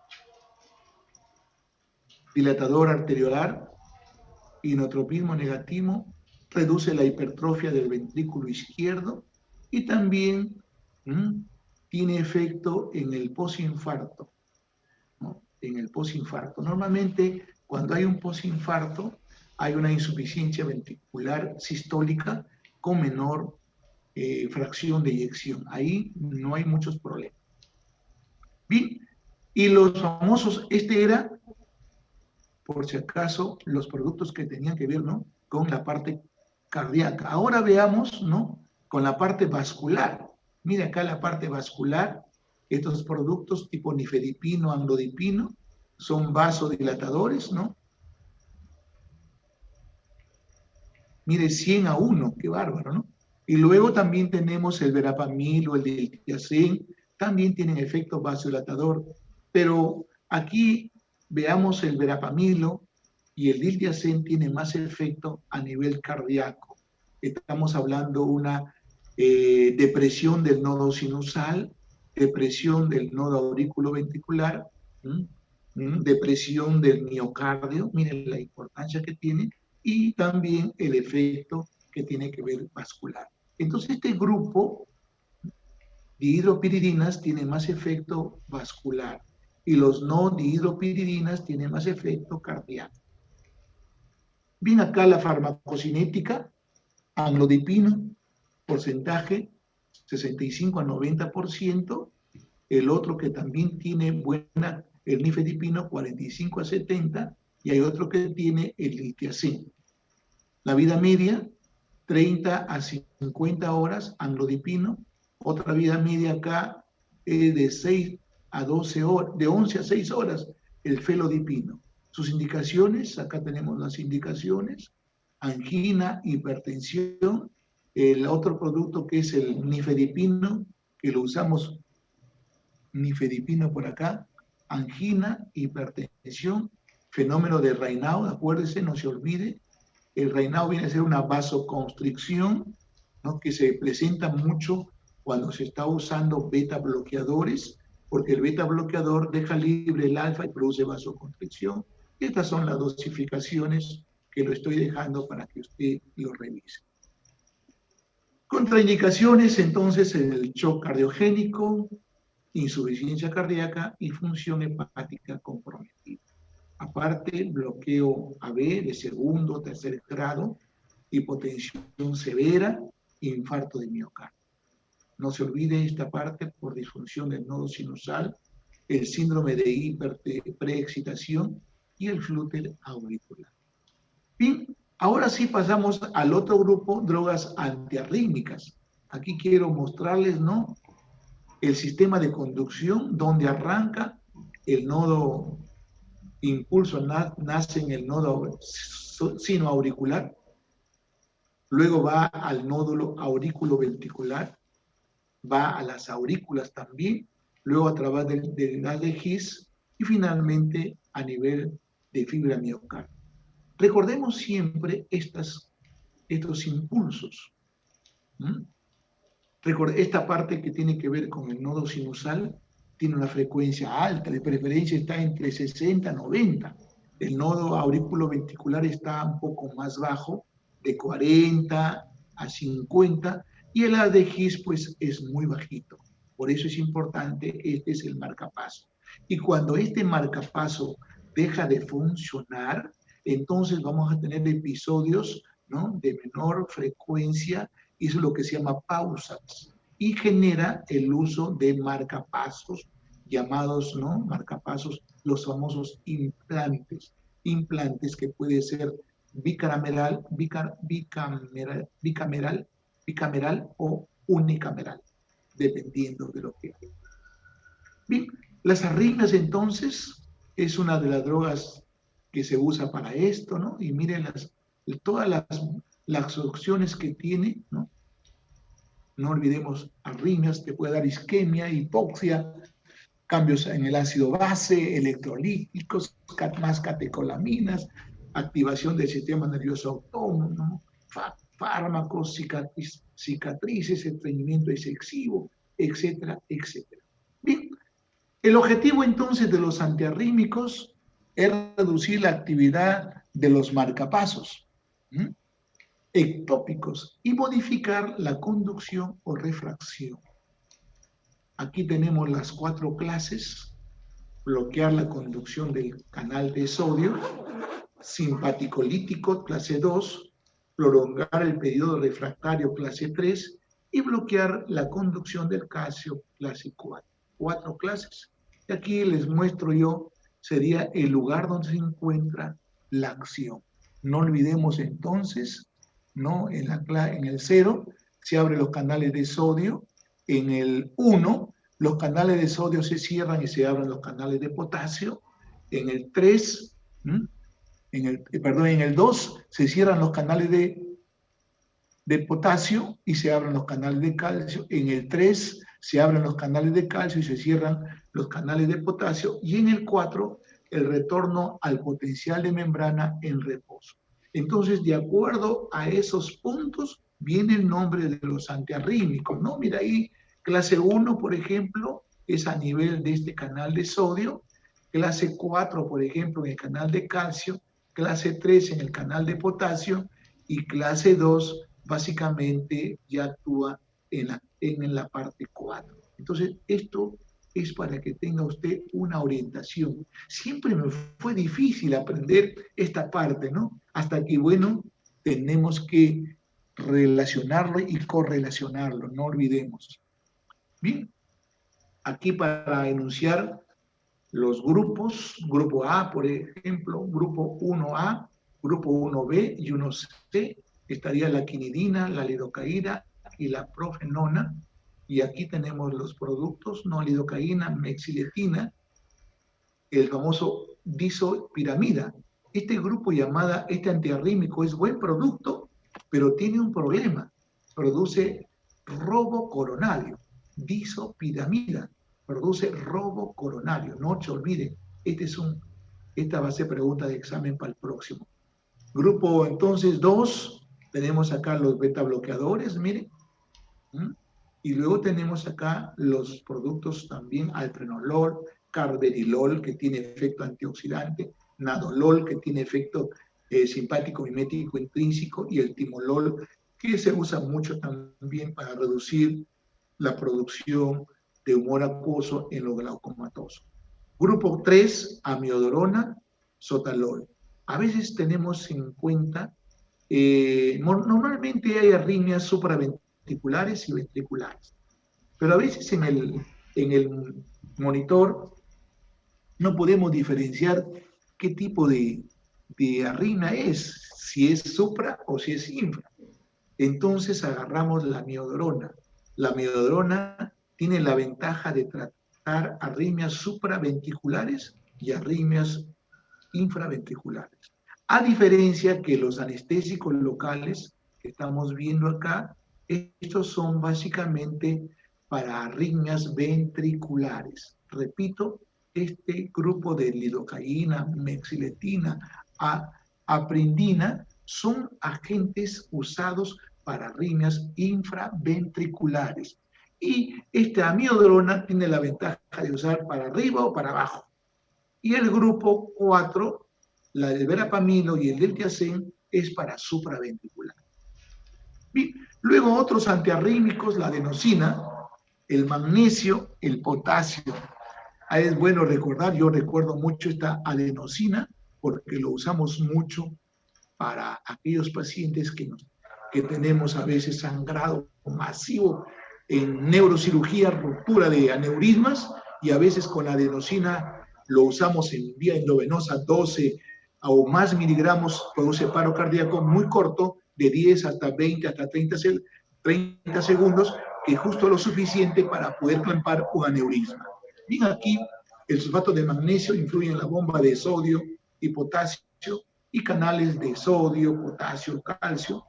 dilatador arteriolar, inotropismo negativo, reduce la hipertrofia del ventrículo izquierdo y también tiene efecto en el posinfarto, ¿no? En el posinfarto. Normalmente, cuando hay un posinfarto, hay una insuficiencia ventricular sistólica con menor fracción de eyección. Ahí no hay muchos problemas. Bien, y los famosos, este era, por si acaso, los productos que tenían que ver, ¿no?, con la parte cardíaca. Ahora veamos, ¿no?, con la parte vascular. Mire acá la parte vascular. Estos productos tipo nifedipino, amlodipino, son vasodilatadores, ¿no? Mire, 100:1, qué bárbaro, ¿no? Y luego también tenemos el verapamilo, el diltiazem, también tienen efecto vasodilatador. Pero aquí veamos el verapamilo y el diltiazem tiene más efecto a nivel cardíaco. Estamos hablando de una depresión del nodo sinusal, depresión del nodo auriculoventricular, depresión del miocardio, miren la importancia que tiene, y también el efecto que tiene que ver vascular. Entonces, este grupo dihidropiridinas tiene más efecto vascular y los no dihidropiridinas tienen más efecto cardíaco. Bien, acá la farmacocinética, amlodipino, porcentaje 65 a 90%, el otro que también tiene buena, el nifedipino, 45 a 70%, y hay otro que tiene el diltiazem. La vida media, 30 a 50 horas, amlodipino. Otra vida media acá de 6 a 12 horas, de 11 a 6 horas, el felodipino. Sus indicaciones, acá tenemos las indicaciones: angina, hipertensión. El otro producto que es el nifedipino, que lo usamos, nifedipino por acá, angina, hipertensión, fenómeno de Raynaud, acuérdese, no se olvide. El Raynaud viene a ser una vasoconstricción, ¿no?, que se presenta mucho cuando se está usando beta bloqueadores, porque el beta bloqueador deja libre el alfa y produce vasoconstricción. Y estas son las dosificaciones que lo estoy dejando para que usted lo revise. Contraindicaciones, entonces, en el shock cardiogénico, insuficiencia cardíaca y función hepática comprometida. Aparte, bloqueo AB de segundo o tercer grado, hipotensión severa, infarto de miocardio. No se olvide esta parte por disfunción del nodo sinusal, el síndrome de preexcitación y el flúter auricular. Bien, ahora sí pasamos al otro grupo, drogas antiarrítmicas. Aquí quiero mostrarles, ¿no?, el sistema de conducción donde arranca el nodo impulso, nace en el nodo sinoauricular, luego va al nódulo aurículo-ventricular, va a las aurículas también, luego a través del haz de His y finalmente a nivel de fibra miocardia. Recordemos siempre estos impulsos. Esta parte que tiene que ver con el nodo sinusal tiene una frecuencia alta, de preferencia está entre 60 y 90. El nodo aurículo-ventricular está un poco más bajo, de 40 a 50, y el haz de His pues es muy bajito. Por eso es importante, este es el marcapaso. Y cuando este marcapaso deja de funcionar, entonces vamos a tener episodios, ¿no?, de menor frecuencia, y eso es lo que se llama pausas, y genera el uso de marcapasos, llamados, ¿no?, marcapasos, los famosos implantes que puede ser bicameral o unicameral, dependiendo de lo que hay. Bien, las arritmias entonces es una de las drogas que se usa para esto, ¿no? Y miren todas las opciones que tiene, ¿no? No olvidemos arritmias, te puede dar isquemia, hipoxia, cambios en el ácido base, electrolíticos, más catecolaminas, activación del sistema nervioso autónomo, fármacos, cicatrices, estreñimiento excesivo, etcétera, etcétera. Bien, el objetivo entonces de los antiarrítmicos es reducir la actividad de los marcapasos ectópicos y modificar la conducción o refracción. Aquí tenemos las 4 clases: bloquear la conducción del canal de sodio, simpaticolítico, clase 2, prolongar el periodo refractario, clase 3, y bloquear la conducción del calcio, clase 4. 4 clases. Y aquí les muestro yo, sería el lugar donde se encuentra la acción. No olvidemos entonces, ¿no?, en el 0 se abren los canales de sodio, en el 1 los canales de sodio se cierran y se abren los canales de potasio, en el 3, en el 2 se cierran los canales de potasio y se abren los canales de calcio, en el 3 se abren los canales de calcio y se cierran los canales de potasio, y en el 4 el retorno al potencial de membrana en reposo. Entonces, de acuerdo a esos puntos, viene el nombre de los antiarrítmicos, ¿no? Mira ahí, clase 1, por ejemplo, es a nivel de este canal de sodio, clase 4, por ejemplo, en el canal de calcio, clase 3 en el canal de potasio, y clase 2 básicamente ya actúa en la parte 4. Entonces, esto es para que tenga usted una orientación. Siempre me fue difícil aprender esta parte, ¿no? Hasta que, bueno, tenemos que relacionarlo y correlacionarlo, no olvidemos. Bien, aquí para enunciar los grupos, grupo A, por ejemplo, grupo 1A, grupo 1B y 1C, estaría la quinidina, la lidocaína y la profenona. Y aquí tenemos los productos: no lidocaína, mexiletina, el famoso disopiramida. Este grupo este antiarrítmico es buen producto, pero tiene un problema: produce robo coronario. Disopiramida produce robo coronario. No se olviden, esta va a ser pregunta de examen para el próximo. Grupo entonces 2, tenemos acá los beta bloqueadores, miren. Y luego tenemos acá los productos también: alpranolol, carvedilol, que tiene efecto antioxidante, nadolol, que tiene efecto simpático mimético intrínseco, y el timolol, que se usa mucho también para reducir la producción de humor acuoso en lo glaucomatoso. Grupo 3, amiodarona, sotalol. A veces tenemos en cuenta, normalmente hay arritmias supraventriculares y ventriculares, pero a veces en el monitor no podemos diferenciar qué tipo de arritmia es, si es supra o si es infra. Entonces agarramos la amiodarona. La amiodarona tiene la ventaja de tratar arritmias supraventriculares y arritmias infraventriculares. A diferencia que los anestésicos locales que estamos viendo acá, estos son básicamente para arritmias ventriculares. Repito, este grupo de lidocaína, mexiletina, aprindina son agentes usados para arritmias infraventriculares. Y esta amiodarona tiene la ventaja de usar para arriba o para abajo. Y el grupo 4, la del verapamilo y el del tiacén, es para supraventricular. Bien, luego otros antiarrítmicos, la adenosina, el magnesio, el potasio. Ahí es bueno recordar, yo recuerdo mucho esta adenosina porque lo usamos mucho para aquellos pacientes que tenemos a veces sangrado masivo en neurocirugía, ruptura de aneurismas, y a veces con la adenosina lo usamos en vía endovenosa 12 o más miligramos, produce paro cardíaco muy corto, de 10 hasta 20, hasta 30 segundos, que es justo lo suficiente para poder clampar un aneurisma. Bien, aquí el sulfato de magnesio influye en la bomba de sodio y potasio y canales de sodio, potasio, calcio.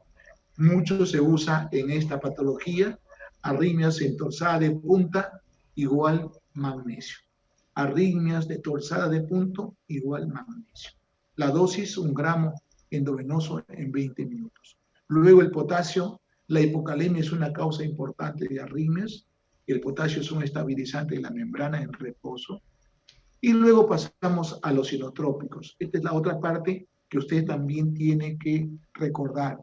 Mucho se usa en esta patología. Arritmias en torsada de punta igual magnesio. Arritmias de torsada de punto igual magnesio. La dosis, 1 gramo endovenoso en 20 minutos. Luego el potasio, la hipocalemia es una causa importante de arritmias. El potasio es un estabilizante de la membrana en reposo. Y luego pasamos a los inotrópicos. Esta es la otra parte que usted también tiene que recordar.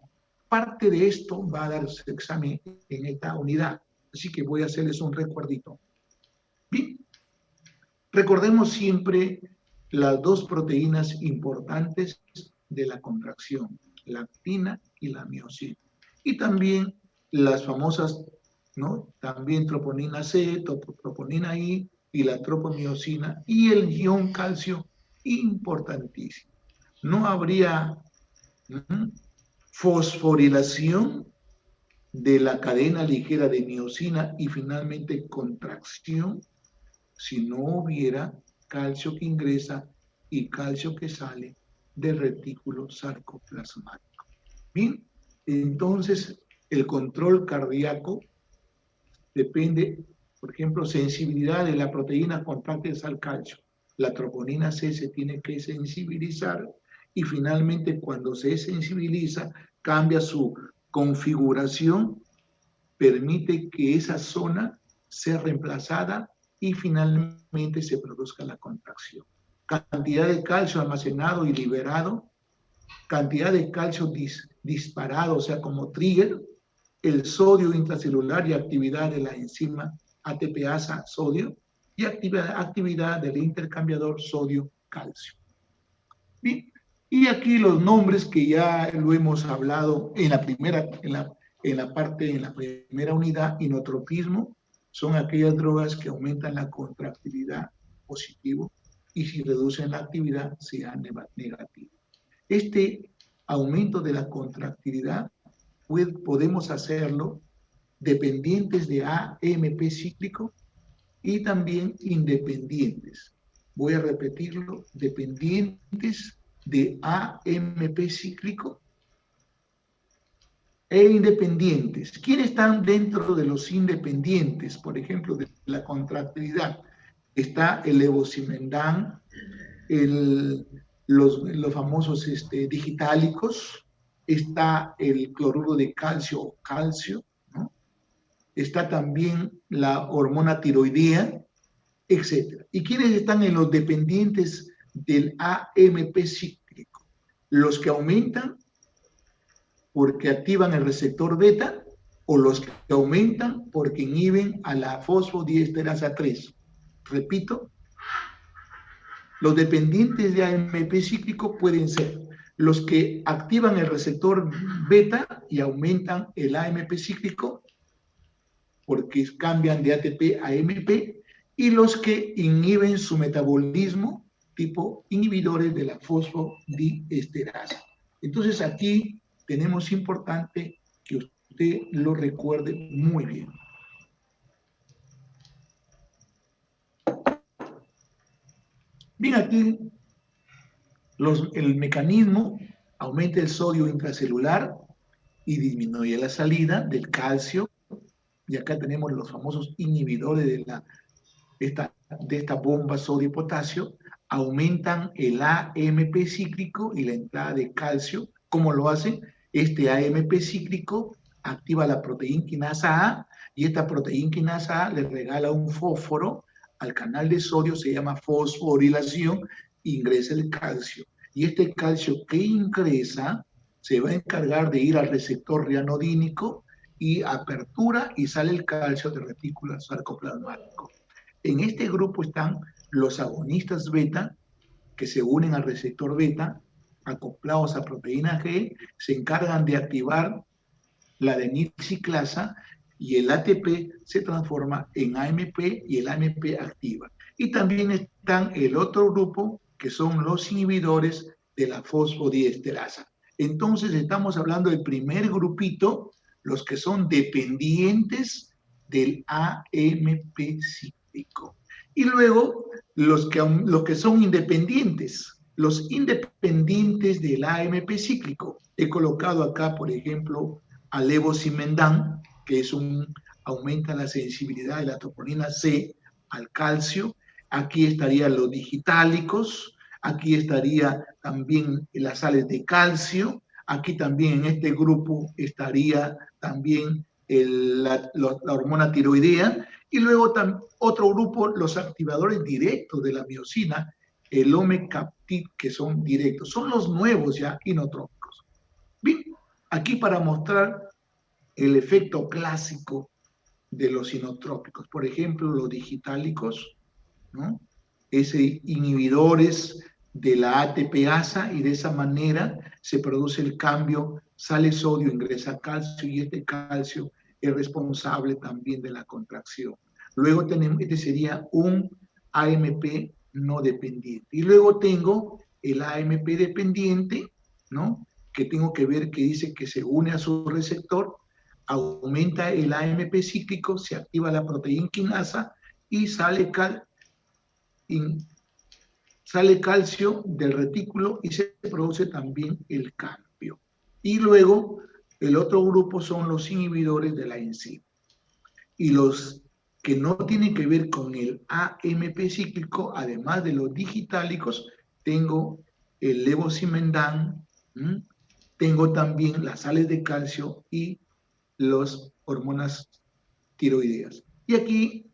Parte de esto va a dar su examen en esta unidad, así que voy a hacerles un recuerdito. Bien, recordemos siempre las dos proteínas importantes de la contracción, la actina y la miosina. Y también las famosas, ¿no? También troponina C, troponina I y la tropomiosina y el ion calcio, importantísimo. No habría fosforilación de la cadena ligera de miosina y finalmente contracción si no hubiera calcio que ingresa y calcio que sale del retículo sarcoplasmático. Bien, entonces el control cardíaco depende, por ejemplo, sensibilidad de la proteína contráctiles al calcio. La troponina C se tiene que sensibilizar y finalmente cuando se sensibiliza cambia su configuración, permite que esa zona sea reemplazada y finalmente se produzca la contracción. Cantidad de calcio almacenado y liberado, cantidad de calcio disparado, o sea, como trigger, el sodio intracelular y actividad de la enzima ATPasa sodio y actividad del intercambiador sodio-calcio. Bien, y aquí los nombres que ya lo hemos hablado en la primera unidad, inotropismo, son aquellas drogas que aumentan la contractilidad positivo y si reducen la actividad sea negativa. Este aumento de la contractilidad podemos hacerlo dependientes de AMP cíclico y también independientes. Voy a repetirlo, dependientes de AMP cíclico e independientes. ¿Quiénes están dentro de los independientes? Por ejemplo, de la contractilidad. Está el levosimendan, los famosos digitálicos, está el cloruro de calcio, ¿no? Está también la hormona tiroidea, etc. ¿Y quiénes están en los dependientes del AMP cíclico? Los que aumentan porque activan el receptor beta o los que aumentan porque inhiben a la fosfodiesterasa 3. Repito, los dependientes de AMP cíclico pueden ser los que activan el receptor beta y aumentan el AMP cíclico porque cambian de ATP a AMP, y los que inhiben su metabolismo, tipo inhibidores de la fosfodiesterasa. Entonces aquí tenemos importante que usted lo recuerde muy bien. Bien, aquí el mecanismo aumenta el sodio intracelular y disminuye la salida del calcio. Y acá tenemos los famosos inhibidores de esta bomba sodio-potasio. Aumentan el AMP cíclico y la entrada de calcio. ¿Cómo lo hacen? Este AMP cíclico activa la proteína quinasa A y esta proteína quinasa A le regala un fósforo al canal de sodio, se llama fosforilación, ingresa el calcio. Y este calcio que ingresa se va a encargar de ir al receptor rianodínico y apertura y sale el calcio del retículo sarcoplasmático. En este grupo están los agonistas beta, que se unen al receptor beta, acoplados a proteína G, se encargan de activar la adenilciclasa y el ATP se transforma en AMP y el AMP activa. Y también están el otro grupo, que son los inhibidores de la fosfodiesterasa. Entonces estamos hablando del primer grupito, los que son dependientes del AMP cíclico. Y luego los que son independientes, los independientes del AMP cíclico. He colocado acá, por ejemplo, al levosimendan, que aumenta la sensibilidad de la troponina C al calcio. Aquí estarían los digitálicos, aquí estaría también las sales de calcio, aquí también en este grupo estaría también la hormona tiroidea, y luego otro grupo, los activadores directos de la miocina, el omecaptid, que son directos, son los nuevos ya inotrópicos. Bien, aquí para mostrar el efecto clásico de los inotrópicos, por ejemplo, los digitálicos, ¿no? Inhibidores de la ATPasa, y de esa manera se produce el cambio, sale sodio, ingresa calcio, y este calcio es responsable también de la contracción. Luego tenemos, este sería un AMP no dependiente. Y luego tengo el AMP dependiente, ¿no? Que tengo que ver que dice que se une a su receptor, aumenta el AMP cíclico, se activa la proteína quinasa y sale calcio del retículo y se produce también el cambio. Y luego el otro grupo son los inhibidores de la enzima. Y los que no tienen que ver con el AMP cíclico, además de los digitálicos, tengo el levosimendan, tengo también las sales de calcio y las hormonas tiroideas. Y aquí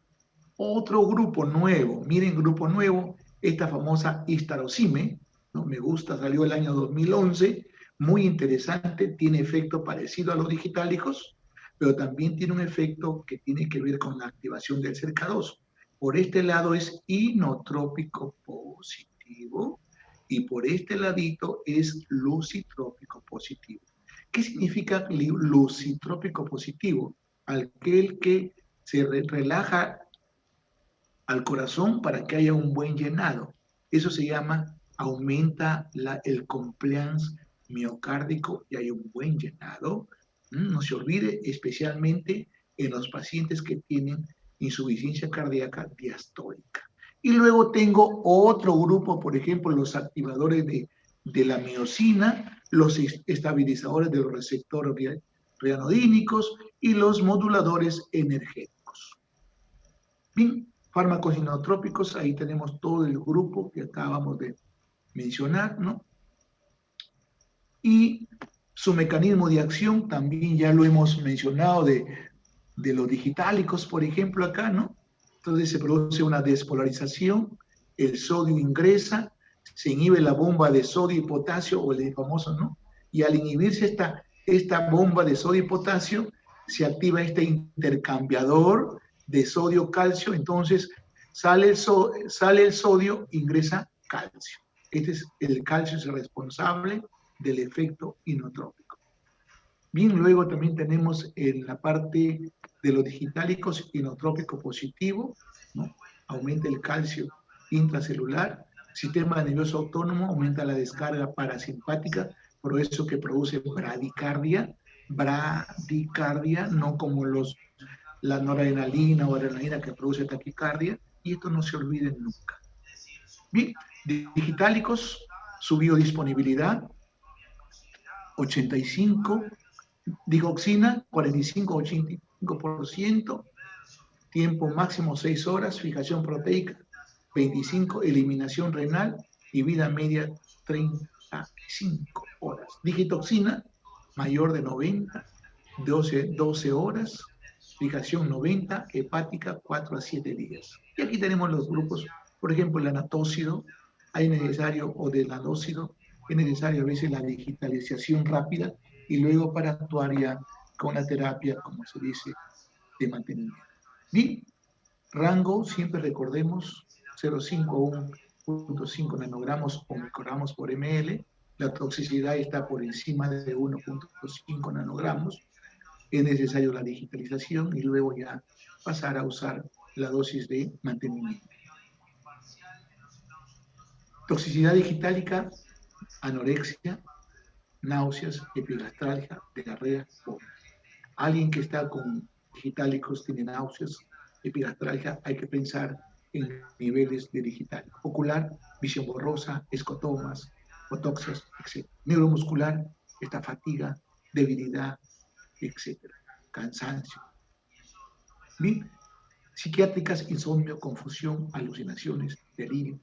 otro grupo nuevo, miren, grupo nuevo, esta famosa histarocime, ¿no? Me gusta, salió el año 2011, muy interesante, tiene efecto parecido a los digitálicos, pero también tiene un efecto que tiene que ver con la activación del cerca2. Por este lado es inotrópico positivo y por este ladito es lucitrópico positivo. ¿Qué significa lucitrópico positivo? Aquel que se relaja al corazón para que haya un buen llenado. Eso se llama, aumenta el compliance miocárdico y hay un buen llenado. No se olvide, especialmente en los pacientes que tienen insuficiencia cardíaca diastólica. Y luego tengo otro grupo, por ejemplo, los activadores de la miocina, los estabilizadores de los receptores rianodínicos y los moduladores energéticos. Bien, fármacos inotrópicos, ahí tenemos todo el grupo que acabamos de mencionar, ¿no? Y su mecanismo de acción también ya lo hemos mencionado de los digitálicos, por ejemplo, acá, ¿no? Entonces se produce una despolarización, el sodio ingresa, se inhibe la bomba de sodio y potasio, o el famoso, ¿no? Y al inhibirse esta bomba de sodio y potasio, se activa este intercambiador de sodio-calcio, entonces sale el sodio, ingresa calcio. El calcio es el responsable del efecto inotrópico. Bien, luego también tenemos en la parte de los digitálicos inotrópico positivo, ¿no? Aumenta el calcio intracelular, sistema nervioso autónomo, aumenta la descarga parasimpática, por eso que produce bradicardia, no como la noradrenalina o adrenalina que produce taquicardia, y esto no se olvide nunca. Bien, Digitálicos, su biodisponibilidad, 85, digoxina, 45-85%, tiempo máximo 6 horas, fijación proteica, 25, eliminación renal y vida media 35 horas. Digitoxina, mayor de 90, 12 horas, fijación 90, hepática 4 a 7 días. Y aquí tenemos los grupos, por ejemplo, el anatócido, hay necesario, o del anócido, es necesario a veces la digitalización rápida y luego para actuar ya con la terapia, como se dice, de mantenimiento. Bien, rango, siempre recordemos, 0,5 a 1,5 nanogramos o microgramos por ml. La toxicidad está por encima de 1,5 nanogramos. Es necesario la digitalización y luego ya pasar a usar la dosis de mantenimiento. Toxicidad digitálica, anorexia, náuseas, epigastralgia, diarrea, vómito. Alguien que está con digitálicos tiene náuseas, epigastralgia, hay que pensar en niveles de digital. Ocular, visión borrosa, escotomas, fotoxias, etc. Neuromuscular, esta fatiga, debilidad, etc. Cansancio. Bien. Psiquiátricas, insomnio, confusión, alucinaciones, delirio.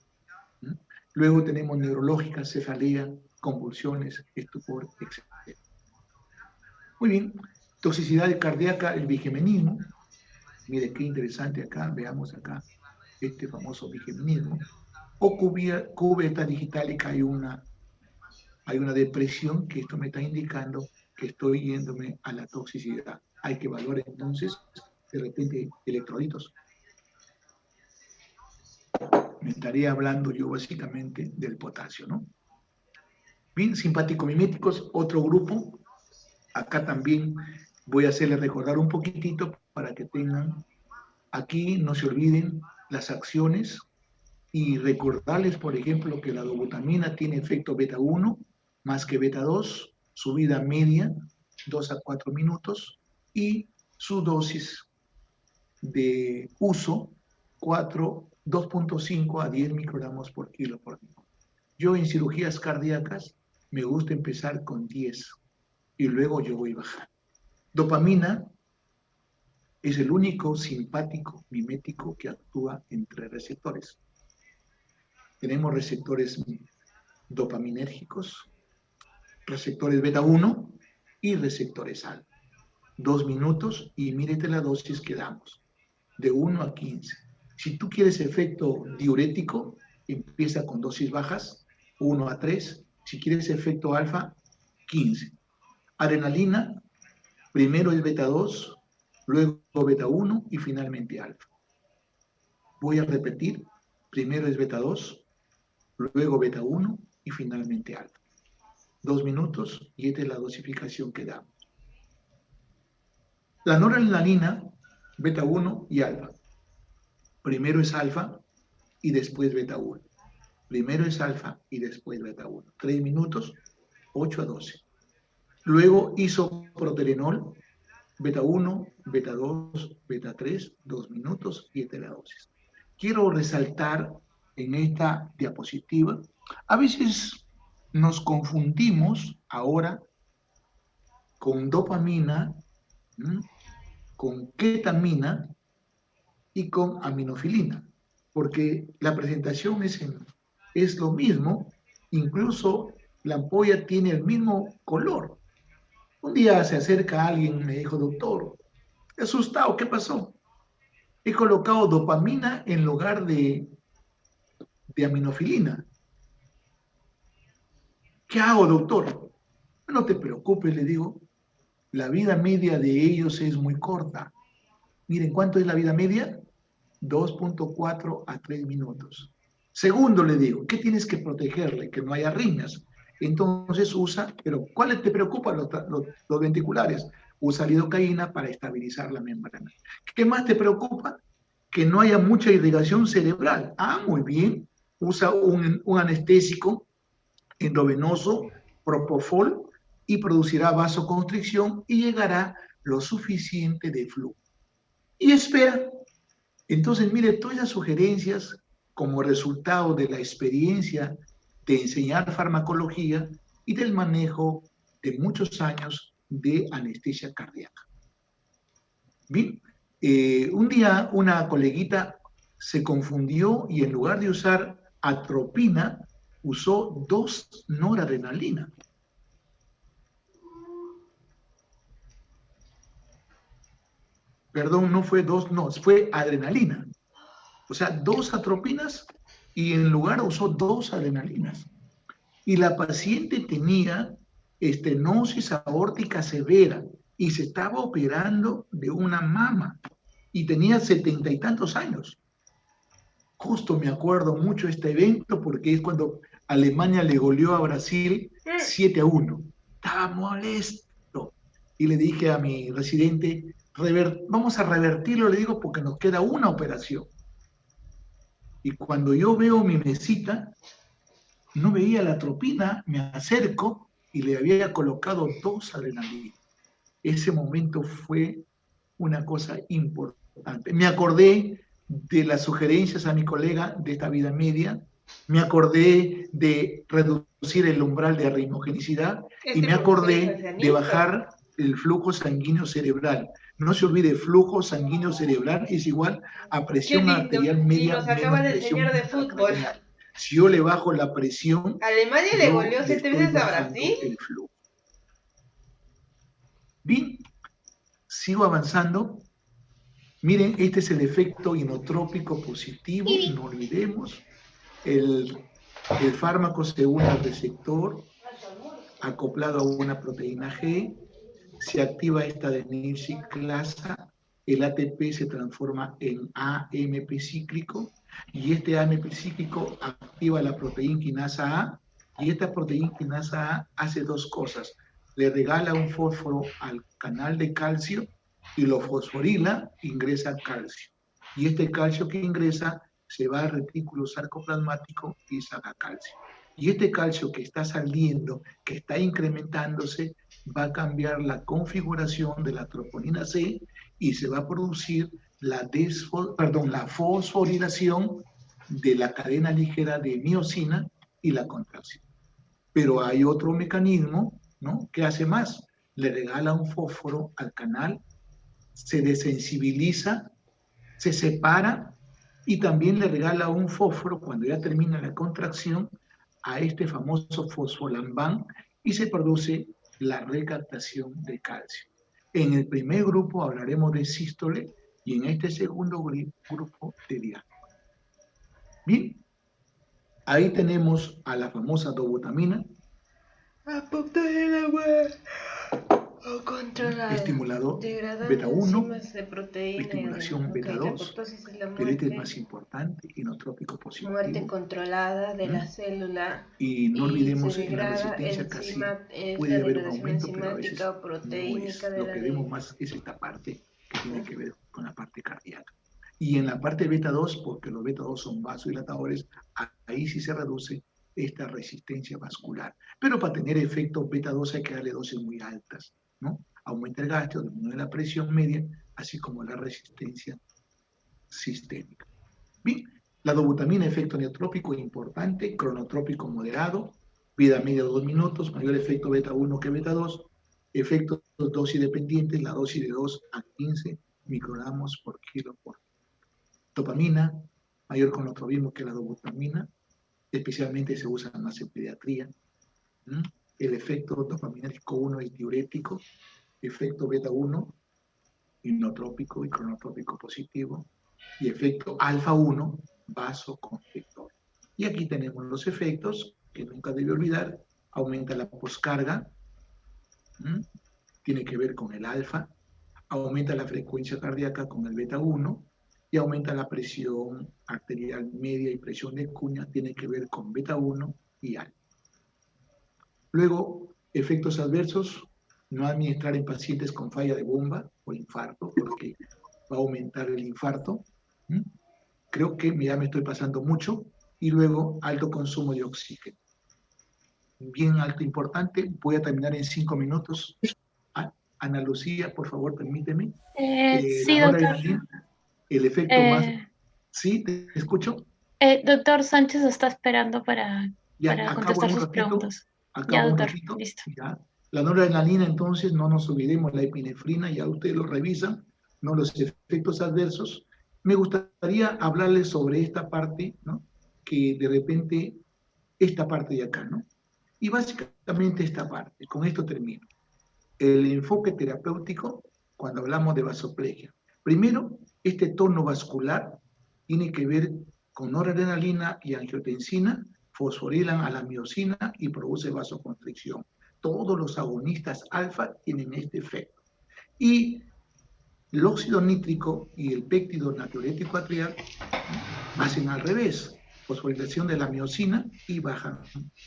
Luego tenemos neurológicas, cefalea, convulsiones, estupor, etc. Muy bien. Toxicidad cardíaca, el bigemenismo. Mire qué interesante acá, veamos acá este famoso bigemenismo. O cubeta digitálica, hay una depresión que esto me está indicando que estoy yéndome a la toxicidad. Hay que evaluar entonces, de repente, electrolitos. Me estaría hablando yo básicamente del potasio, ¿no? Bien, simpático-miméticos, otro grupo. Acá también voy a hacerles recordar un poquitito para que tengan, aquí no se olviden las acciones y recordarles, por ejemplo, que la dobutamina tiene efecto beta 1 más que beta 2, su vida media, 2 a 4 minutos, y su dosis de uso, 2.5 a 10 microgramos por kilo por minuto. Yo en cirugías cardíacas me gusta empezar con 10 y luego yo voy bajando. Dopamina es el único simpático mimético que actúa entre receptores. Tenemos receptores dopaminérgicos, receptores beta 1 y receptores alfa. 2 minutos y mírete la dosis que damos, de 1 a 15. Si tú quieres efecto diurético, empieza con dosis bajas, 1 a 3. Si quieres efecto alfa, 15. Adrenalina, primero es beta 2, luego beta 1 y finalmente alfa. Voy a repetir, primero es beta 2, luego beta 1 y finalmente alfa. 2 minutos y esta es la dosificación que damos. La noradrenalina, beta 1 y alfa. Primero es alfa y después beta 1. Primero es alfa y después beta 1. 3 minutos, 8 a 12. Luego isoproterenol, beta 1, beta 2, beta 3, 2 minutos y esta es la dosis. Quiero resaltar en esta diapositiva, a veces nos confundimos ahora con dopamina, con ketamina y con aminofilina, porque la presentación es lo mismo, incluso la ampolla tiene el mismo color. Un día se acerca alguien y me dijo, doctor, asustado, ¿qué pasó? He colocado dopamina en lugar de aminofilina. ¿Qué hago, doctor? No te preocupes, le digo, la vida media de ellos es muy corta. Miren, ¿cuánto es la vida media? 2.4 a 3 minutos. Segundo, le digo, ¿qué tienes que protegerle? Que no haya arritmias. Entonces usa, pero ¿cuáles te preocupan los ventriculares? Usa lidocaína para estabilizar la membrana. ¿Qué más te preocupa? Que no haya mucha irrigación cerebral. Ah, muy bien. Usa un anestésico endovenoso, propofol, y producirá vasoconstricción y llegará lo suficiente de flujo. Y espera. Entonces, mire, todas las sugerencias como resultado de la experiencia de enseñar farmacología y del manejo de muchos años de anestesia cardíaca. Bien, un día una coleguita se confundió y en lugar de usar atropina, usó 2 noradrenalina. Perdón, no fue 2, no, fue adrenalina. O sea, 2 atropinas y en lugar usó 2 adrenalinas. Y la paciente tenía estenosis aórtica severa y se estaba operando de una mama y tenía 70 y tantos años. Justo me acuerdo mucho de este evento porque es cuando Alemania le goleó a Brasil 7-1. Estaba molesto. Y le dije a mi residente, vamos a revertirlo, le digo, porque nos queda una operación. Y cuando yo veo mi mesita, no veía la atropina, me acerco y le había colocado 2 adrenalinas. Ese momento fue una cosa importante. Me acordé de las sugerencias a mi colega de esta vida media, me acordé de reducir el umbral de arritmogenicidad y me acordé de bajar el flujo sanguíneo cerebral. No se olvide, flujo sanguíneo cerebral es igual a presión arterial media nos acaba de enseñar de fútbol. Si yo le bajo la presión, Alemania le goleó 7 veces a Brasil. El flujo. Bien, sigo avanzando. Miren, este es el efecto inotrópico positivo, no olvidemos. El fármaco se une al receptor acoplado a una proteína G, se activa esta adenosiclasa, el ATP se transforma en AMP cíclico y este AMP cíclico activa la proteína quinasa A y esta proteína quinasa A hace 2 cosas. Le regala un fósforo al canal de calcio y lo fosforila, ingresa calcio. Y este calcio que ingresa se va al retículo sarcoplasmático y saca calcio. Y este calcio que está saliendo, que está incrementándose, va a cambiar la configuración de la troponina C y se va a producir la fosforilación de la cadena ligera de miosina y la contracción. Pero hay otro mecanismo, ¿no?, que hace más. Le regala un fósforo al canal, se desensibiliza, se separa y también le regala un fósforo cuando ya termina la contracción a este famoso fosfolambán y se produce la recaptación de calcio. En el primer grupo hablaremos de sístole y en este segundo grupo de diástole. Bien, ahí tenemos a la famosa dobutamina. Estimulador beta 1, estimulación beta 2, pero este es más importante, inotrópico positivo. Muerte controlada de la célula. Y no olvidemos, en la resistencia casi puede haber un aumento, pero a veces no es. Lo que vemos más es esta parte que tiene que ver con la parte cardíaca. Y en la parte beta 2, porque los beta 2 son vasodilatadores, ahí sí se reduce esta resistencia vascular. Pero para tener efectos beta 2 hay que darle dosis muy altas, ¿no? Aumenta el gasto, disminuye la presión media, así como la resistencia sistémica. Bien, la dobutamina, efecto neotrópico importante, cronotrópico moderado, vida media de 2 minutos, mayor efecto beta 1 que beta 2, efectos dosis dependientes, la dosis de 2 a 15 microgramos por kilo por dopamina, mayor cronotropismo que la dobutamina, especialmente se usa más en pediatría. El efecto dopaminérgico 1 es diurético, efecto beta 1, inotrópico y cronotrópico positivo, y efecto alfa 1, vasoconstrictor. Y aquí tenemos los efectos que nunca debe olvidar. Aumenta la poscarga, tiene que ver con el alfa, aumenta la frecuencia cardíaca con el beta 1 y aumenta la presión arterial media y presión de cuña, tiene que ver con beta 1 y alfa. Luego, efectos adversos, no administrar en pacientes con falla de bomba o infarto, porque va a aumentar el infarto. Creo que ya me estoy pasando mucho. Y luego, alto consumo de oxígeno. Bien alto, importante. Voy a terminar en 5 minutos. Ana Lucía, por favor, permíteme. Sí, doctor. El efecto más... ¿Sí? ¿Te escucho? Doctor Sánchez está esperando Ya, para acabo contestar en un sus ratito, preguntas. Ya, acabo un doctor, ratito, listo. ya. La noradrenalina, entonces, no nos olvidemos la epinefrina, ya ustedes lo revisan, ¿no? Los efectos adversos. Me gustaría hablarles sobre esta parte, ¿no? Que de repente, esta parte de acá, ¿no? Y básicamente esta parte, con esto termino. El enfoque terapéutico cuando hablamos de vasoplegia. Primero, este tono vascular tiene que ver con noradrenalina y angiotensina, fosforilan a la miocina y produce vasoconstricción. Todos los agonistas alfa tienen este efecto. Y el óxido nítrico y el péptido natriurético atrial hacen al revés, fosforilación de la miocina y bajan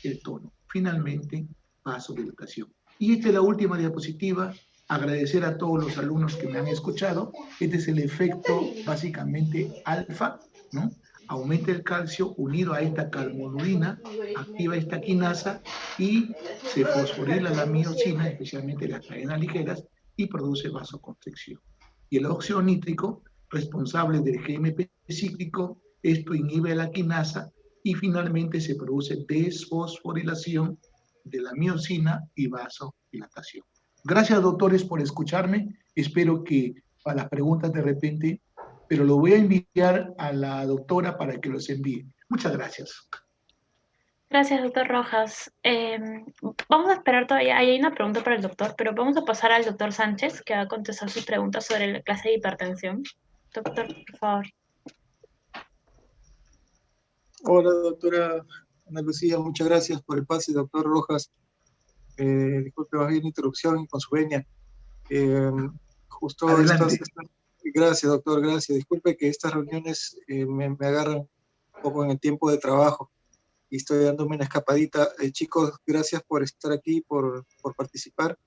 el tono. Finalmente, vasodilatación. Y esta es la última diapositiva. Agradecer a todos los alumnos que me han escuchado. Este es el efecto básicamente alfa, ¿no? Aumenta el calcio unido a esta calmodulina, activa esta quinasa y se fosforila la miocina, especialmente las cadenas ligeras, y produce vasoconstricción. Y el óxido nítrico, responsable del GMP cíclico, esto inhibe la quinasa y finalmente se produce desfosforilación de la miocina y vasodilatación. Gracias, doctores, por escucharme. Espero que para las preguntas de repente, pero lo voy a enviar a la doctora para que los envíe. Muchas gracias. Gracias, doctor Rojas. Vamos a esperar todavía. Ahí hay una pregunta para el doctor, pero vamos a pasar al doctor Sánchez, que va a contestar sus preguntas sobre la clase de hipertensión. Doctor, por favor. Hola, doctora Ana Lucía, muchas gracias por el pase, doctor Rojas. Disculpe, va a haber interrupción con su venia. Justo Adelante. Gracias, doctor, gracias. Disculpe que estas reuniones me agarran un poco en el tiempo de trabajo y estoy dándome una escapadita. Chicos, gracias por estar aquí, por participar.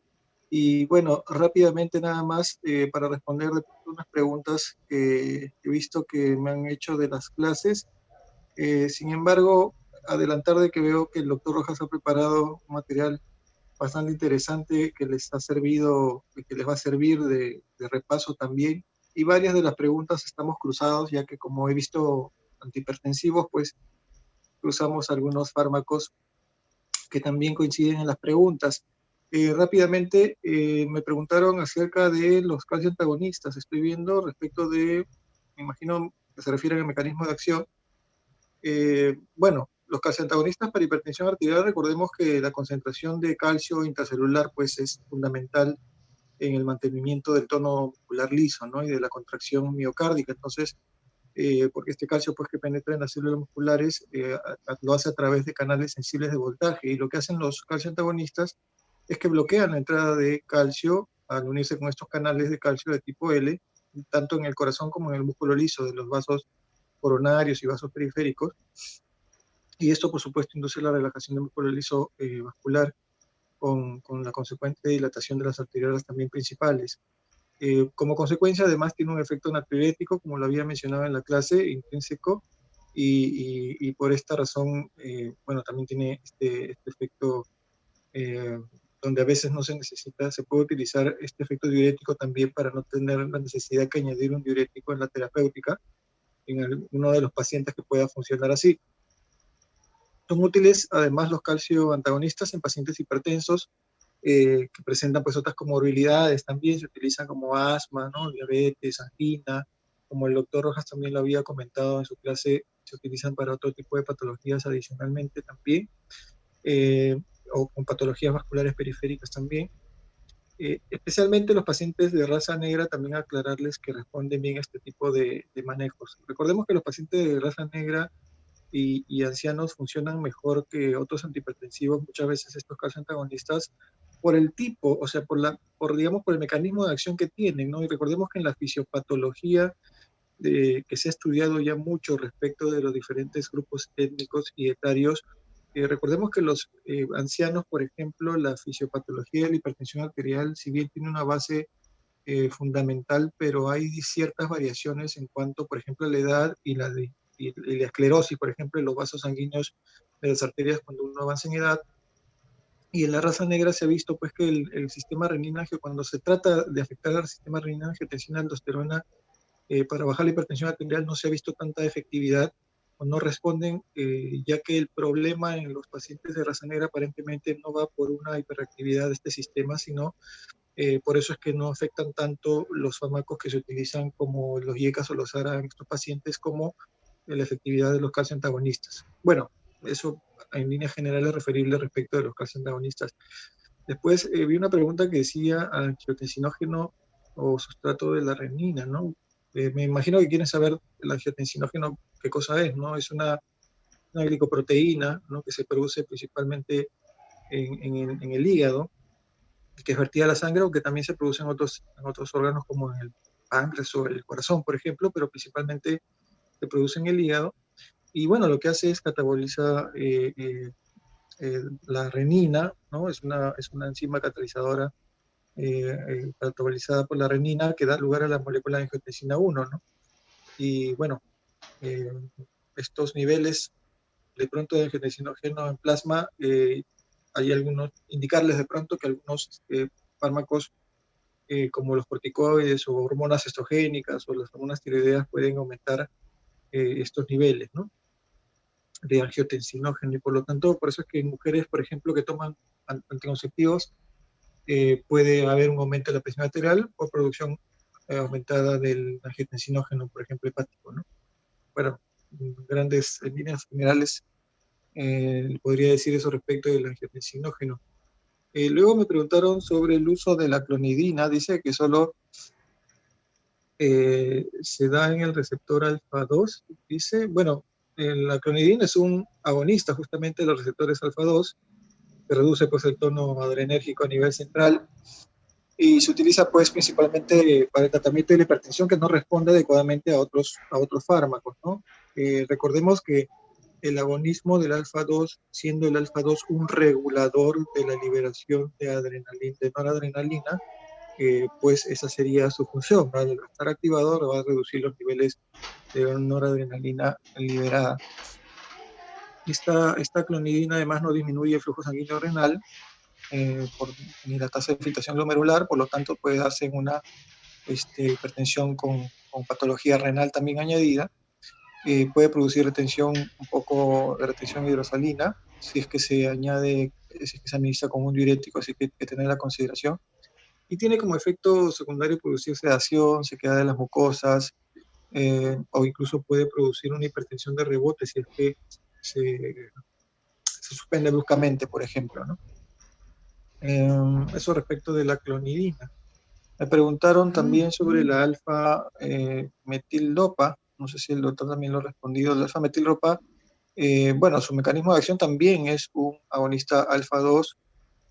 Y bueno, rápidamente nada más para responder unas preguntas que he visto que me han hecho de las clases. Sin embargo, adelantar de que veo que el doctor Rojas ha preparado un material bastante interesante que les ha servido, que les va a servir de repaso también. Y varias de las preguntas estamos cruzados, ya que como he visto antihipertensivos, pues cruzamos algunos fármacos que también coinciden en las preguntas. Rápidamente me preguntaron acerca de los calcio antagonistas. Estoy viendo respecto de, me imagino que se refieren al mecanismo de acción. Bueno, los calcioantagonistas para hipertensión arterial, recordemos que la concentración de calcio intracelular pues es fundamental en el mantenimiento del tono muscular liso, ¿no? Y de la contracción miocárdica. Entonces, porque este calcio pues que penetra en las células musculares lo hace a través de canales sensibles de voltaje, y lo que hacen los calcioantagonistas es que bloquean la entrada de calcio al unirse con estos canales de calcio de tipo L, tanto en el corazón como en el músculo liso de los vasos coronarios y vasos periféricos, y esto por supuesto induce la relajación del músculo liso vascular con la consecuente dilatación de las arteriolas también principales. Como consecuencia además tiene un efecto natriurético, como lo había mencionado en la clase, intrínseco, y por esta razón, bueno, también tiene este efecto donde a veces no se necesita, se puede utilizar este efecto diurético también para no tener la necesidad de añadir un diurético en la terapéutica en alguno de los pacientes que pueda funcionar así. Son útiles además los calcio antagonistas en pacientes hipertensos que presentan pues otras comorbilidades también, se utilizan como asma, ¿no? Diabetes, angina, como el doctor Rojas también lo había comentado en su clase, se utilizan para otro tipo de patologías adicionalmente también, o con patologías vasculares periféricas también. Especialmente los pacientes de raza negra, también aclararles que responden bien a este tipo de manejos. Recordemos que los pacientes de raza negra y ancianos funcionan mejor que otros antihipertensivos, muchas veces estos calcio antagonistas, por el tipo, o sea, digamos, por el mecanismo de acción que tienen, ¿no? Y recordemos que en la fisiopatología que se ha estudiado ya mucho respecto de los diferentes grupos étnicos y etarios, recordemos que los ancianos, por ejemplo, la fisiopatología de la hipertensión arterial, si bien tiene una base fundamental, pero hay ciertas variaciones en cuanto, por ejemplo, a la edad y la esclerosis, por ejemplo, en los vasos sanguíneos de las arterias cuando uno avanza en edad. Y en la raza negra se ha visto pues que el sistema renina, cuando se trata de afectar al sistema renina-angiotensina-aldosterona para bajar la hipertensión arterial, no se ha visto tanta efectividad o no responden, ya que el problema en los pacientes de raza negra aparentemente no va por una hiperactividad de este sistema, sino por eso es que no afectan tanto los fármacos que se utilizan como los IECAS o los ARA en estos pacientes como la efectividad de los calcioantagonistas. Bueno, eso en líneas generales es referible respecto de los calcioantagonistas. Después vi una pregunta que decía angiotensinógeno o sustrato de la renina, ¿no? Me imagino que quieren saber el angiotensinógeno qué cosa es, ¿no? Es una glicoproteína, ¿no? Que se produce principalmente en el hígado, que es vertida a la sangre, o que también se produce en otros órganos como en el páncreas o el corazón, por ejemplo, pero principalmente se produce en el hígado. Y bueno, lo que hace es cataboliza la renina, ¿no? Es una enzima catalizadora catabolizada por la renina que da lugar a la molécula de angiotensina 1, ¿no? Y bueno, eh, estos niveles de pronto de angiotensinógeno en plasma, hay algunos, indicarles de pronto que algunos fármacos como los corticoides o hormonas estrogénicas o las hormonas tiroideas pueden aumentar estos niveles, ¿no? De angiotensinógeno, y por lo tanto, por eso es que en mujeres, por ejemplo, que toman anticonceptivos, puede haber un aumento de la presión arterial por producción aumentada del angiotensinógeno, por ejemplo, hepático, ¿no? Bueno, en grandes líneas generales, podría decir eso respecto del angiotensinógeno. Luego me preguntaron sobre el uso de la clonidina. Dice que solo se da en el receptor alfa 2. Dice, bueno, la clonidina es un agonista justamente de los receptores alfa 2, que reduce pues el tono adrenérgico a nivel central, y se utiliza pues principalmente para el tratamiento de la hipertensión, que no responde adecuadamente a otros fármacos, ¿no? Recordemos que el agonismo del alfa-2, siendo el alfa-2 un regulador de la liberación de adrenalina, de noradrenalina, pues esa sería su función, ¿no? Al estar activador va a reducir los niveles de noradrenalina liberada. Esta clonidina además no disminuye el flujo sanguíneo renal ni la tasa de filtración glomerular, por lo tanto puede darse en una hipertensión con patología renal también añadida. Puede producir retención, un poco de retención hidrosalina, si es que se añade, si es que se administra con un diurético, así que hay que tener la consideración. Y tiene como efecto secundario producir sedación, sequedad de las mucosas, o incluso puede producir una hipertensión de rebote si es que se suspende bruscamente, por ejemplo, ¿no? Eso respecto de la clonidina. Me preguntaron también sobre la alfa-metildopa. No sé si el doctor también lo ha respondido. La alfa-metildopa, bueno, su mecanismo de acción también es un agonista alfa-2,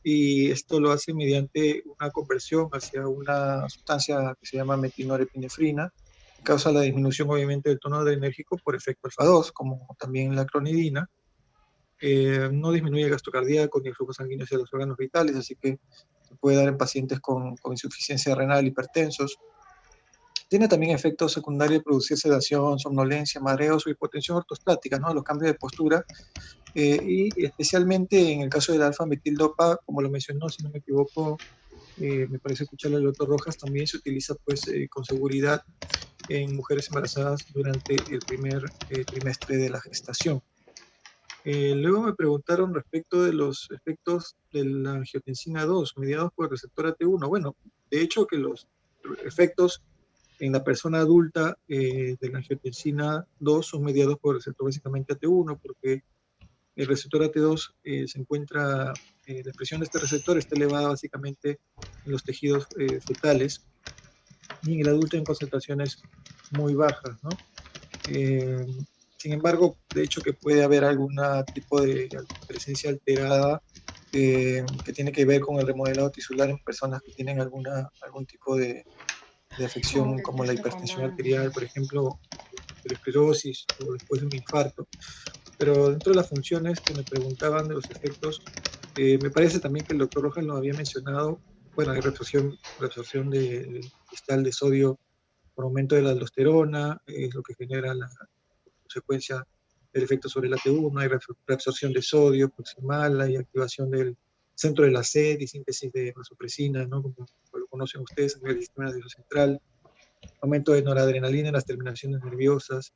y esto lo hace mediante una conversión hacia una sustancia que se llama metilnorepinefrina, que causa la disminución obviamente del tono adrenérgico por efecto alfa-2, como también la clonidina. No disminuye el gasto cardíaco ni el flujo sanguíneo hacia los órganos vitales, así que se puede dar en pacientes con insuficiencia renal, hipertensos. Tiene también efectos secundarios de producir sedación, somnolencia, mareos o hipotensión ortostática, ¿no? Los cambios de postura, y especialmente en el caso del alfa-metildopa, como lo mencionó, si no me equivoco, me parece escucharle al doctor Rojas, también se utiliza pues con seguridad en mujeres embarazadas durante el primer trimestre de la gestación. Luego me preguntaron respecto de los efectos de la angiotensina 2 mediados por el receptor AT1. Bueno, de hecho que los efectos en la persona adulta de la angiotensina 2 son mediados por el receptor básicamente AT1, porque el receptor AT2 se encuentra, la expresión de este receptor está elevada básicamente en los tejidos fetales, y en el adulto en concentraciones muy bajas, ¿no? Sin embargo, de hecho que puede haber algún tipo de presencia alterada que tiene que ver con el remodelado tisular en personas que tienen algún tipo de afección como la hipertensión arterial, por ejemplo, la esclerosis o después de un infarto. Pero dentro de las funciones que me preguntaban de los efectos, me parece también que el doctor Rojas lo había mencionado. Bueno, hay reabsorción de cristal de sodio por aumento de la aldosterona, es lo que genera la consecuencia del efecto sobre el AT1, hay reabsorción de sodio proximal, hay activación del centro de la sed y síntesis de vasopresina, ¿no? Como lo conocen ustedes, a nivel del sistema nervioso central, aumento de noradrenalina en las terminaciones nerviosas.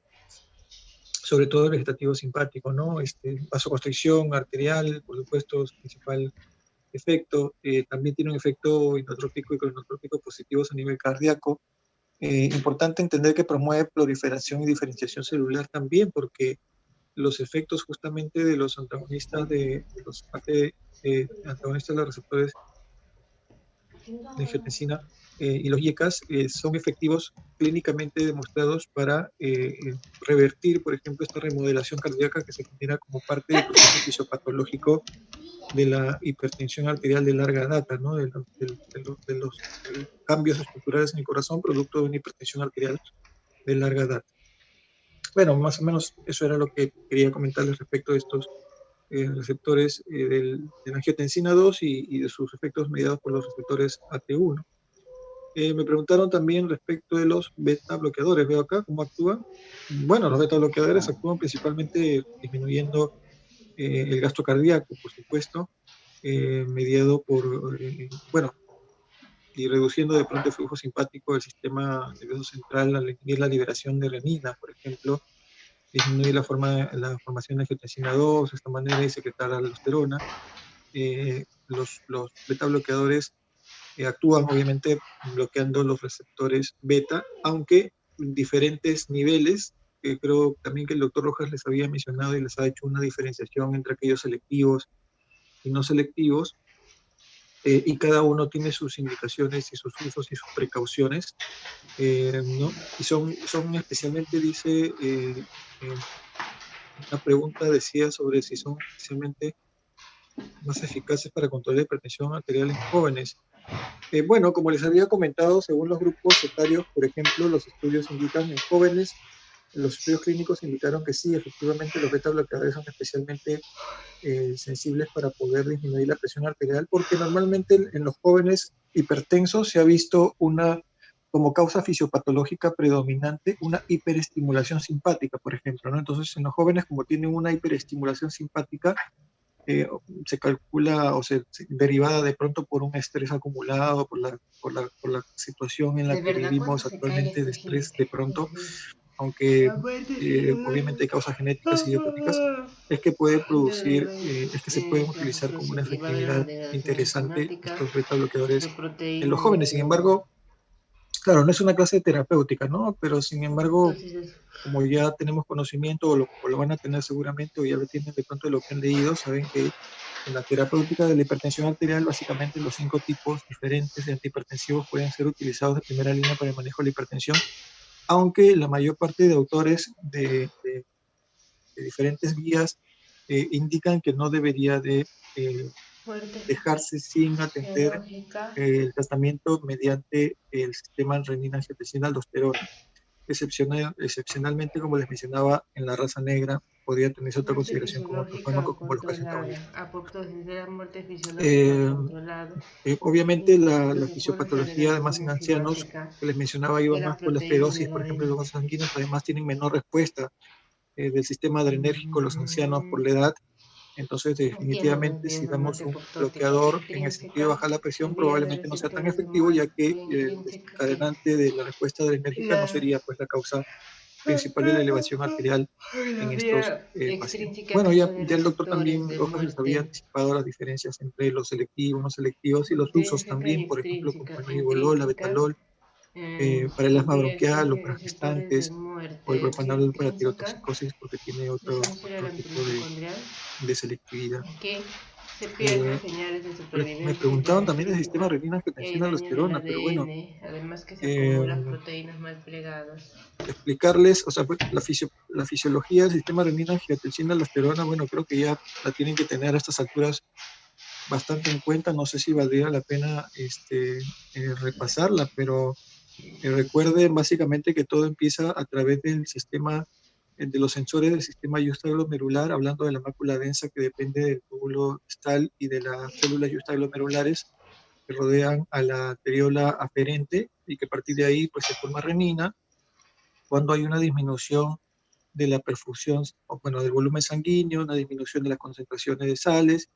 sobre todo el vegetativo simpático, ¿no? Vasoconstricción arterial, por supuesto, es el principal efecto. También tiene un efecto inotrópico y cronotrópico positivos a nivel cardíaco. Importante entender que promueve proliferación y diferenciación celular también, porque los efectos justamente de los antagonistas antagonistas de los receptores de angiotensina y los YECAS son efectivos clínicamente demostrados para revertir, por ejemplo, esta remodelación cardíaca que se genera como parte del proceso fisiopatológico de la hipertensión arterial de larga data, ¿no? De los cambios estructurales en el corazón producto de una hipertensión arterial de larga data. Bueno, más o menos eso era lo que quería comentarles respecto de estos receptores de la angiotensina 2 y de sus efectos mediados por los receptores AT1. Me preguntaron también respecto de los beta bloqueadores. Veo acá cómo actúan. Bueno, los beta bloqueadores actúan principalmente disminuyendo el gasto cardíaco, por supuesto, mediado por, y reduciendo de pronto el flujo simpático del sistema nervioso central al inhibir la liberación de renina, por ejemplo, disminuye la formación de angiotensina 2, de esta manera y secretar aldosterona. Los beta bloqueadores actúan obviamente bloqueando los receptores beta, aunque en diferentes niveles. Creo también que el doctor Rojas les había mencionado y les ha hecho una diferenciación entre aquellos selectivos y no selectivos, y cada uno tiene sus indicaciones y sus usos y sus precauciones, ¿no? Y son especialmente, dice, una pregunta decía sobre si son especialmente más eficaces para controlar la hipertensión arterial en jóvenes. Bueno, como les había comentado, según los grupos etarios, por ejemplo, los estudios indican en jóvenes, los estudios clínicos indicaron que sí, efectivamente los beta bloqueadores son especialmente sensibles para poder disminuir la presión arterial, porque normalmente en los jóvenes hipertensos se ha visto como causa fisiopatológica predominante, una hiperestimulación simpática, por ejemplo, ¿no? Entonces, en los jóvenes, como tienen una hiperestimulación simpática, se calcula derivada de pronto por un estrés acumulado, por la situación en la De que verdad, cuando vivimos se cae actualmente de esta estrés gente. de pronto, aunque obviamente hay causas genéticas y idiopáticas, es que puede producir, es que se pueden utilizar como una Sucesiva de la efectividad degradación interesante enzimática estos beta bloqueadores de en los proteínas. jóvenes. Sin embargo, claro, no es una clase terapéutica, ¿no? Pero sin embargo, Entonces, como ya tenemos conocimiento o lo van a tener seguramente o ya lo tienen de pronto de lo que han leído, saben que en la terapéutica de la hipertensión arterial, básicamente los 5 tipos diferentes de antihipertensivos pueden ser utilizados de primera línea para el manejo de la hipertensión, aunque la mayor parte de autores de diferentes guías indican que no debería de fuerte dejarse sin atender fisiológica. el tratamiento mediante el sistema renina-angiotensina-aldosterona. Excepcionalmente, como les mencionaba, en la raza negra podría tenerse otra Muerte consideración con otros fisiológica fármacos o como los casi controlada. antagonistas. Apoptosis de la muerte fisiológica o Eh, controlado. Obviamente la Insuficiencia de fisiopatología, además degradación en ancianos, enzimática que les mencionaba, iba de las más por la proteínas esclerosis, de por la ejemplo, los renina. vasos sanguíneos además tienen menor respuesta del sistema adrenérgico los ancianos por la edad. Entonces, Entiendo los definitivamente, días si de damos muerte un apoptótica bloqueador en el sentido de extrínseca, bajar la presión, vías de probablemente no sea tan receptores de efectivo, ya muerte que el intrínseca que desencadenante de la respuesta adrenérgica no la, sería pues la causa principal de la elevación arterial la en estos vía pacientes. extrínseca Bueno, que ya, son ya el doctor receptores también de Rojas les había muerte anticipado las diferencias entre los selectivos, no selectivos y los usos intrínseca y también, por ejemplo, como extrínseca. el mibolol, la Intrínseca, betalol, para el asma vías bronquial o para receptores de gestantes, o el muerte propanol para extrínseca, tirotoxicosis porque tiene otro, disfunción otro cerebral tipo mitocondrial, de selectividad. que se pierden Eh, señales de Me supervivencia y preguntaban también del sistema características y hay daño en el renina-angiotensina-aldosterona, pero bueno, ADN, además que se eh, acumulan proteínas mal plegadas. explicarles, o sea, pues, la fisiología del sistema renina-angiotensina-aldosterona, bueno, creo que ya la tienen que tener a estas alturas bastante en cuenta. No sé si valdría la pena repasarla, pero recuerden básicamente que todo empieza a través del sistema, de los sensores del sistema justaglomerular, hablando de la mácula densa que depende del túbulo distal y de las células justaglomerares que rodean a la arteriola aferente y que a partir de ahí pues se forma renina. Cuando hay una disminución de la perfusión, o bueno, del volumen sanguíneo, una disminución de las concentraciones de sales,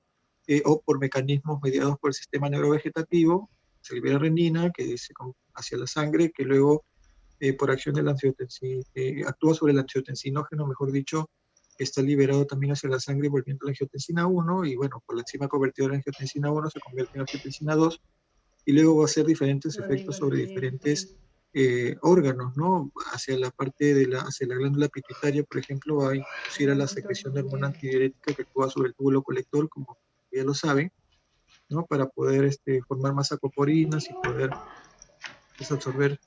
o por mecanismos mediados por el sistema neurovegetativo, se libera renina que dice hacia la sangre, que luego por acción del actúa sobre el angiotensinógeno, mejor dicho, que está liberado también hacia la sangre volviendo a la angiotensina 1, y bueno, por la enzima convertidora de angiotensina 1 se convierte en angiotensina 2, y luego va a hacer diferentes efectos sobre diferentes órganos, ¿no? Hacia la parte hacia la glándula pituitaria, por ejemplo, va a inducir a la secreción de hormona antidiurética que actúa sobre el túbulo colector, como ya lo saben, ¿no? Para poder formar más aquaporines y poder absorber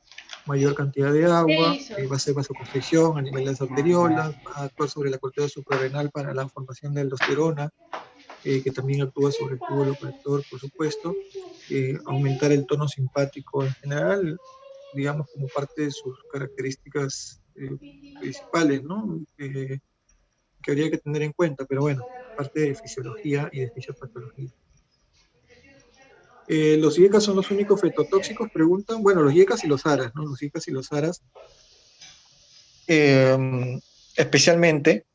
mayor cantidad de agua, va a hacer vasoconstricción a nivel de las arteriolas, va a actuar sobre la corteza suprarrenal para la formación de aldosterona, que también actúa sobre el túbulo colector, por supuesto, aumentar el tono simpático en general, digamos, como parte de sus características principales, ¿no? Que habría que tener en cuenta, pero bueno, parte de fisiología y de fisiopatología. ¿Los IECAS son los únicos fetotóxicos? Preguntan. Bueno, los IECAS y los ARAS, ¿no? Los IECAS y los ARAS, especialmente,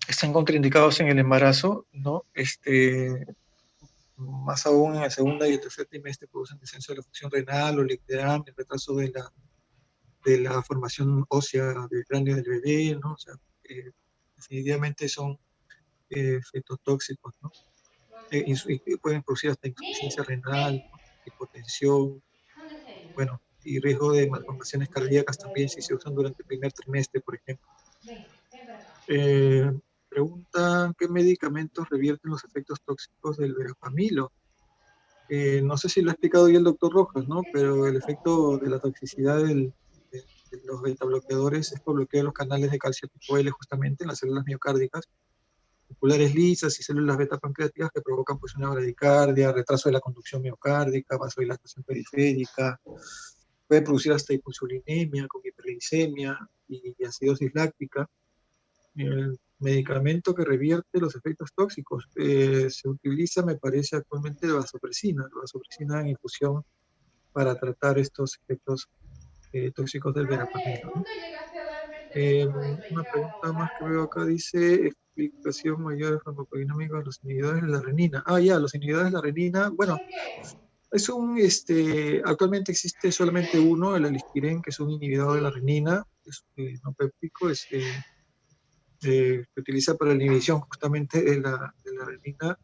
están contraindicados en el embarazo, ¿no? Más aún en el segundo y el tercer trimestre producen descenso de la función renal o liquidam, el retraso de la formación ósea del cráneo del bebé, ¿no? O sea, definitivamente son fetotóxicos, ¿no? Y pueden producir hasta insuficiencia renal, ¿no? Hipotensión, bueno, y riesgo de malformaciones cardíacas también si se usan durante el primer trimestre, por ejemplo. Preguntan, ¿qué medicamentos revierten los efectos tóxicos del verapamilo? No sé si lo ha explicado ya el doctor Rojas, ¿no? Pero el efecto de la toxicidad de los betabloqueadores es por bloqueo de los canales de calcio tipo L justamente en las células miocárdicas, populares lisas y células beta pancreáticas que provocan pues una bradicardia, retraso de la conducción miocárdica, vasodilatación periférica, puede producir hasta hipoinsulinemia con hiperglicemia y acidosis láctica. El medicamento que revierte los efectos tóxicos se utiliza, me parece, actualmente la vasopresina en infusión para tratar estos efectos tóxicos del verapamilo, ¿no? Una pregunta más que veo acá dice, explicación mayor de farmacodinámica de los inhibidores de la renina. Los inhibidores de la renina, bueno, actualmente existe solamente uno, el aliskiren, que es un inhibidor de la renina, es no péptico, se utiliza para la inhibición justamente de la renina,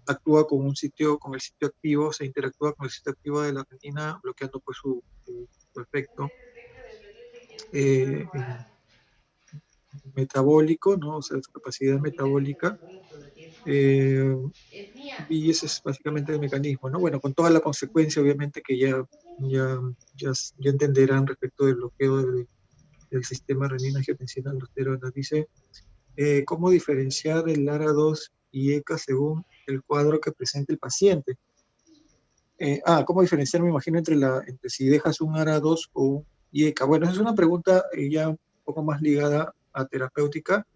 actúa con el sitio activo, se interactúa con el sitio activo de la renina, bloqueando pues su efecto metabólico, ¿no? O sea, su capacidad metabólica, y ese es básicamente el mecanismo, ¿no? Bueno, con toda la consecuencia, obviamente, que ya entenderán respecto del bloqueo del sistema renina-angiotensina-aldosterona. Dice, ¿cómo diferenciar el ARA2 y ECA según el cuadro que presenta el paciente? ¿Cómo diferenciar, me imagino, entre si dejas un ARA2 o un IECA? Bueno, esa es una pregunta ya un poco más ligada a terapéutica,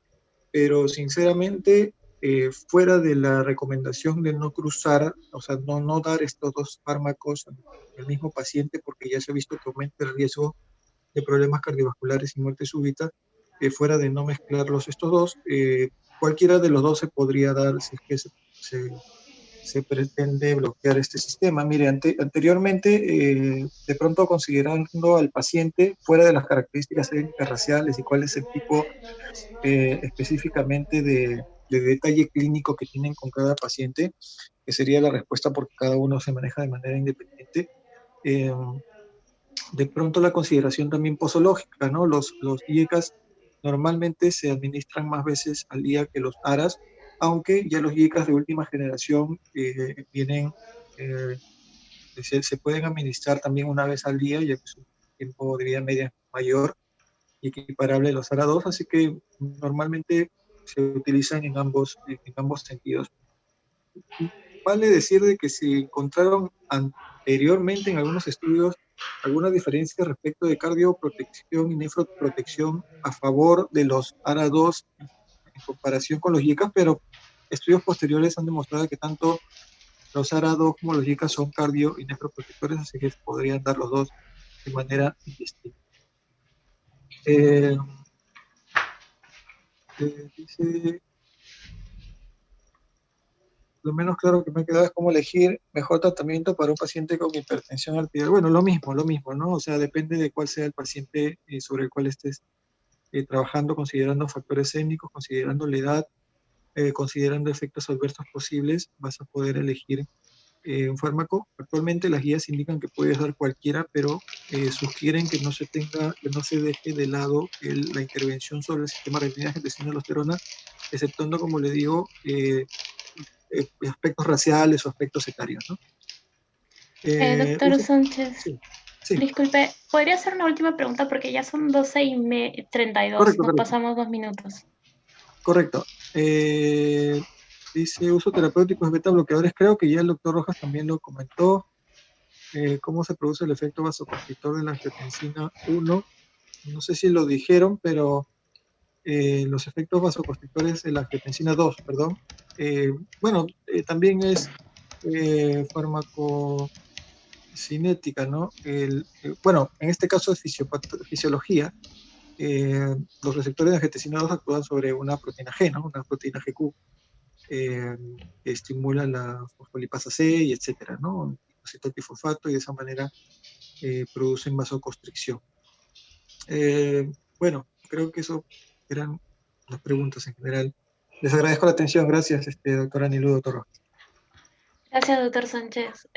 pero sinceramente, fuera de la recomendación de no cruzar, o sea, no dar estos dos fármacos en el mismo paciente, porque ya se ha visto que aumenta el riesgo de problemas cardiovasculares y muerte súbita, fuera de no mezclarlos estos dos, cualquiera de los dos se podría dar si es que se pretende bloquear este sistema. Mire, anteriormente, de pronto considerando al paciente fuera de las características étnicas raciales y cuál es el tipo específicamente de detalle clínico que tienen con cada paciente, que sería la respuesta porque cada uno se maneja de manera independiente. De pronto la consideración también posológica, ¿no? Los IECAS normalmente se administran más veces al día que los ARAS, aunque ya los IECAS de última generación se pueden administrar también una vez al día, ya que es un tiempo de vida media mayor y equiparable a los ARA2, así que normalmente se utilizan en ambos sentidos. Vale decir de que se encontraron anteriormente en algunos estudios alguna diferencia respecto de cardioprotección y nefroprotección a favor de los ARA2 en comparación con los IECAS, pero estudios posteriores han demostrado que tanto los ARA2 como los IECAS son cardio y nefroprotectores, así que se podrían dar los dos de manera indistinta. Dice, lo menos claro que me ha quedado es cómo elegir mejor tratamiento para un paciente con hipertensión arterial. Bueno, lo mismo, ¿no? O sea, depende de cuál sea el paciente sobre el cual estés trabajando, considerando factores étnicos, considerando la edad, considerando efectos adversos posibles, vas a poder elegir un fármaco. Actualmente las guías indican que puedes dar cualquiera, pero sugieren que no se deje de lado la intervención sobre el sistema renina angiotensina aldosterona, exceptuando, como le digo, aspectos raciales o aspectos etarios, ¿no? Doctor Sánchez, Sí, sí. disculpe, ¿podría hacer una última pregunta? Porque ya son 12:32, Correcto, nos correcto. pasamos 2 minutos. Correcto. Dice uso terapéutico de beta bloqueadores. Creo que ya el doctor Rojas también lo comentó. ¿Cómo se produce el efecto vasoconstrictor de la angiotensina 1? No sé si lo dijeron, pero los efectos vasoconstrictores de la angiotensina 2, perdón. Bueno, también es farmacocinética, ¿no? Bueno, en este caso es fisiología. Los receptores de angiotensina 2 actúan sobre una proteína G, ¿no? Una proteína GQ, que estimula la fosfolipasa C y etcétera, ¿no? Cetotifosfato, y de esa manera producen vasoconstricción. Bueno, creo que eso eran las preguntas en general. Les agradezco la atención. Gracias, doctora Nilu, doctor Rojas. Gracias, doctor Sánchez.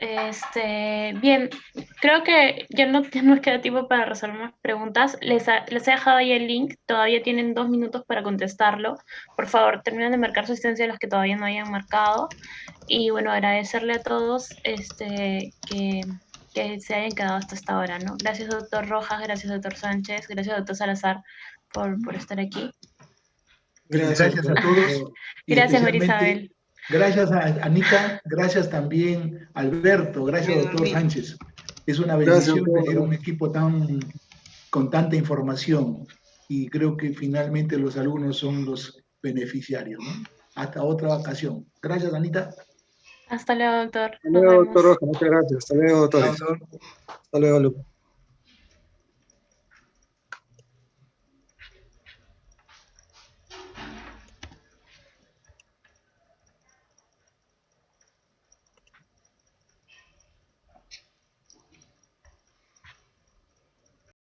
Bien, creo que ya no nos queda tiempo para resolver más preguntas. Les he dejado ahí el link, todavía tienen 2 minutos para contestarlo. Por favor, terminen de marcar su asistencia a los que todavía no hayan marcado. Y bueno, agradecerle a todos que se hayan quedado hasta esta hora, ¿no? Gracias, doctor Rojas, gracias, doctor Sánchez, gracias, doctor Salazar, por estar aquí. Gracias a todos. Y Gracias, especialmente, Marisabel. gracias a Anita, gracias también a Alberto, gracias doctor Sánchez. Es una bendición tener un equipo con tanta información, y creo que finalmente los alumnos son los beneficiarios, ¿no? Hasta otra ocasión. Gracias, Anita. Hasta luego, doctor. Hasta luego, doctor Rojas. Muchas gracias. Hasta luego, doctores. Chao, doctor. Hasta luego, alumnos.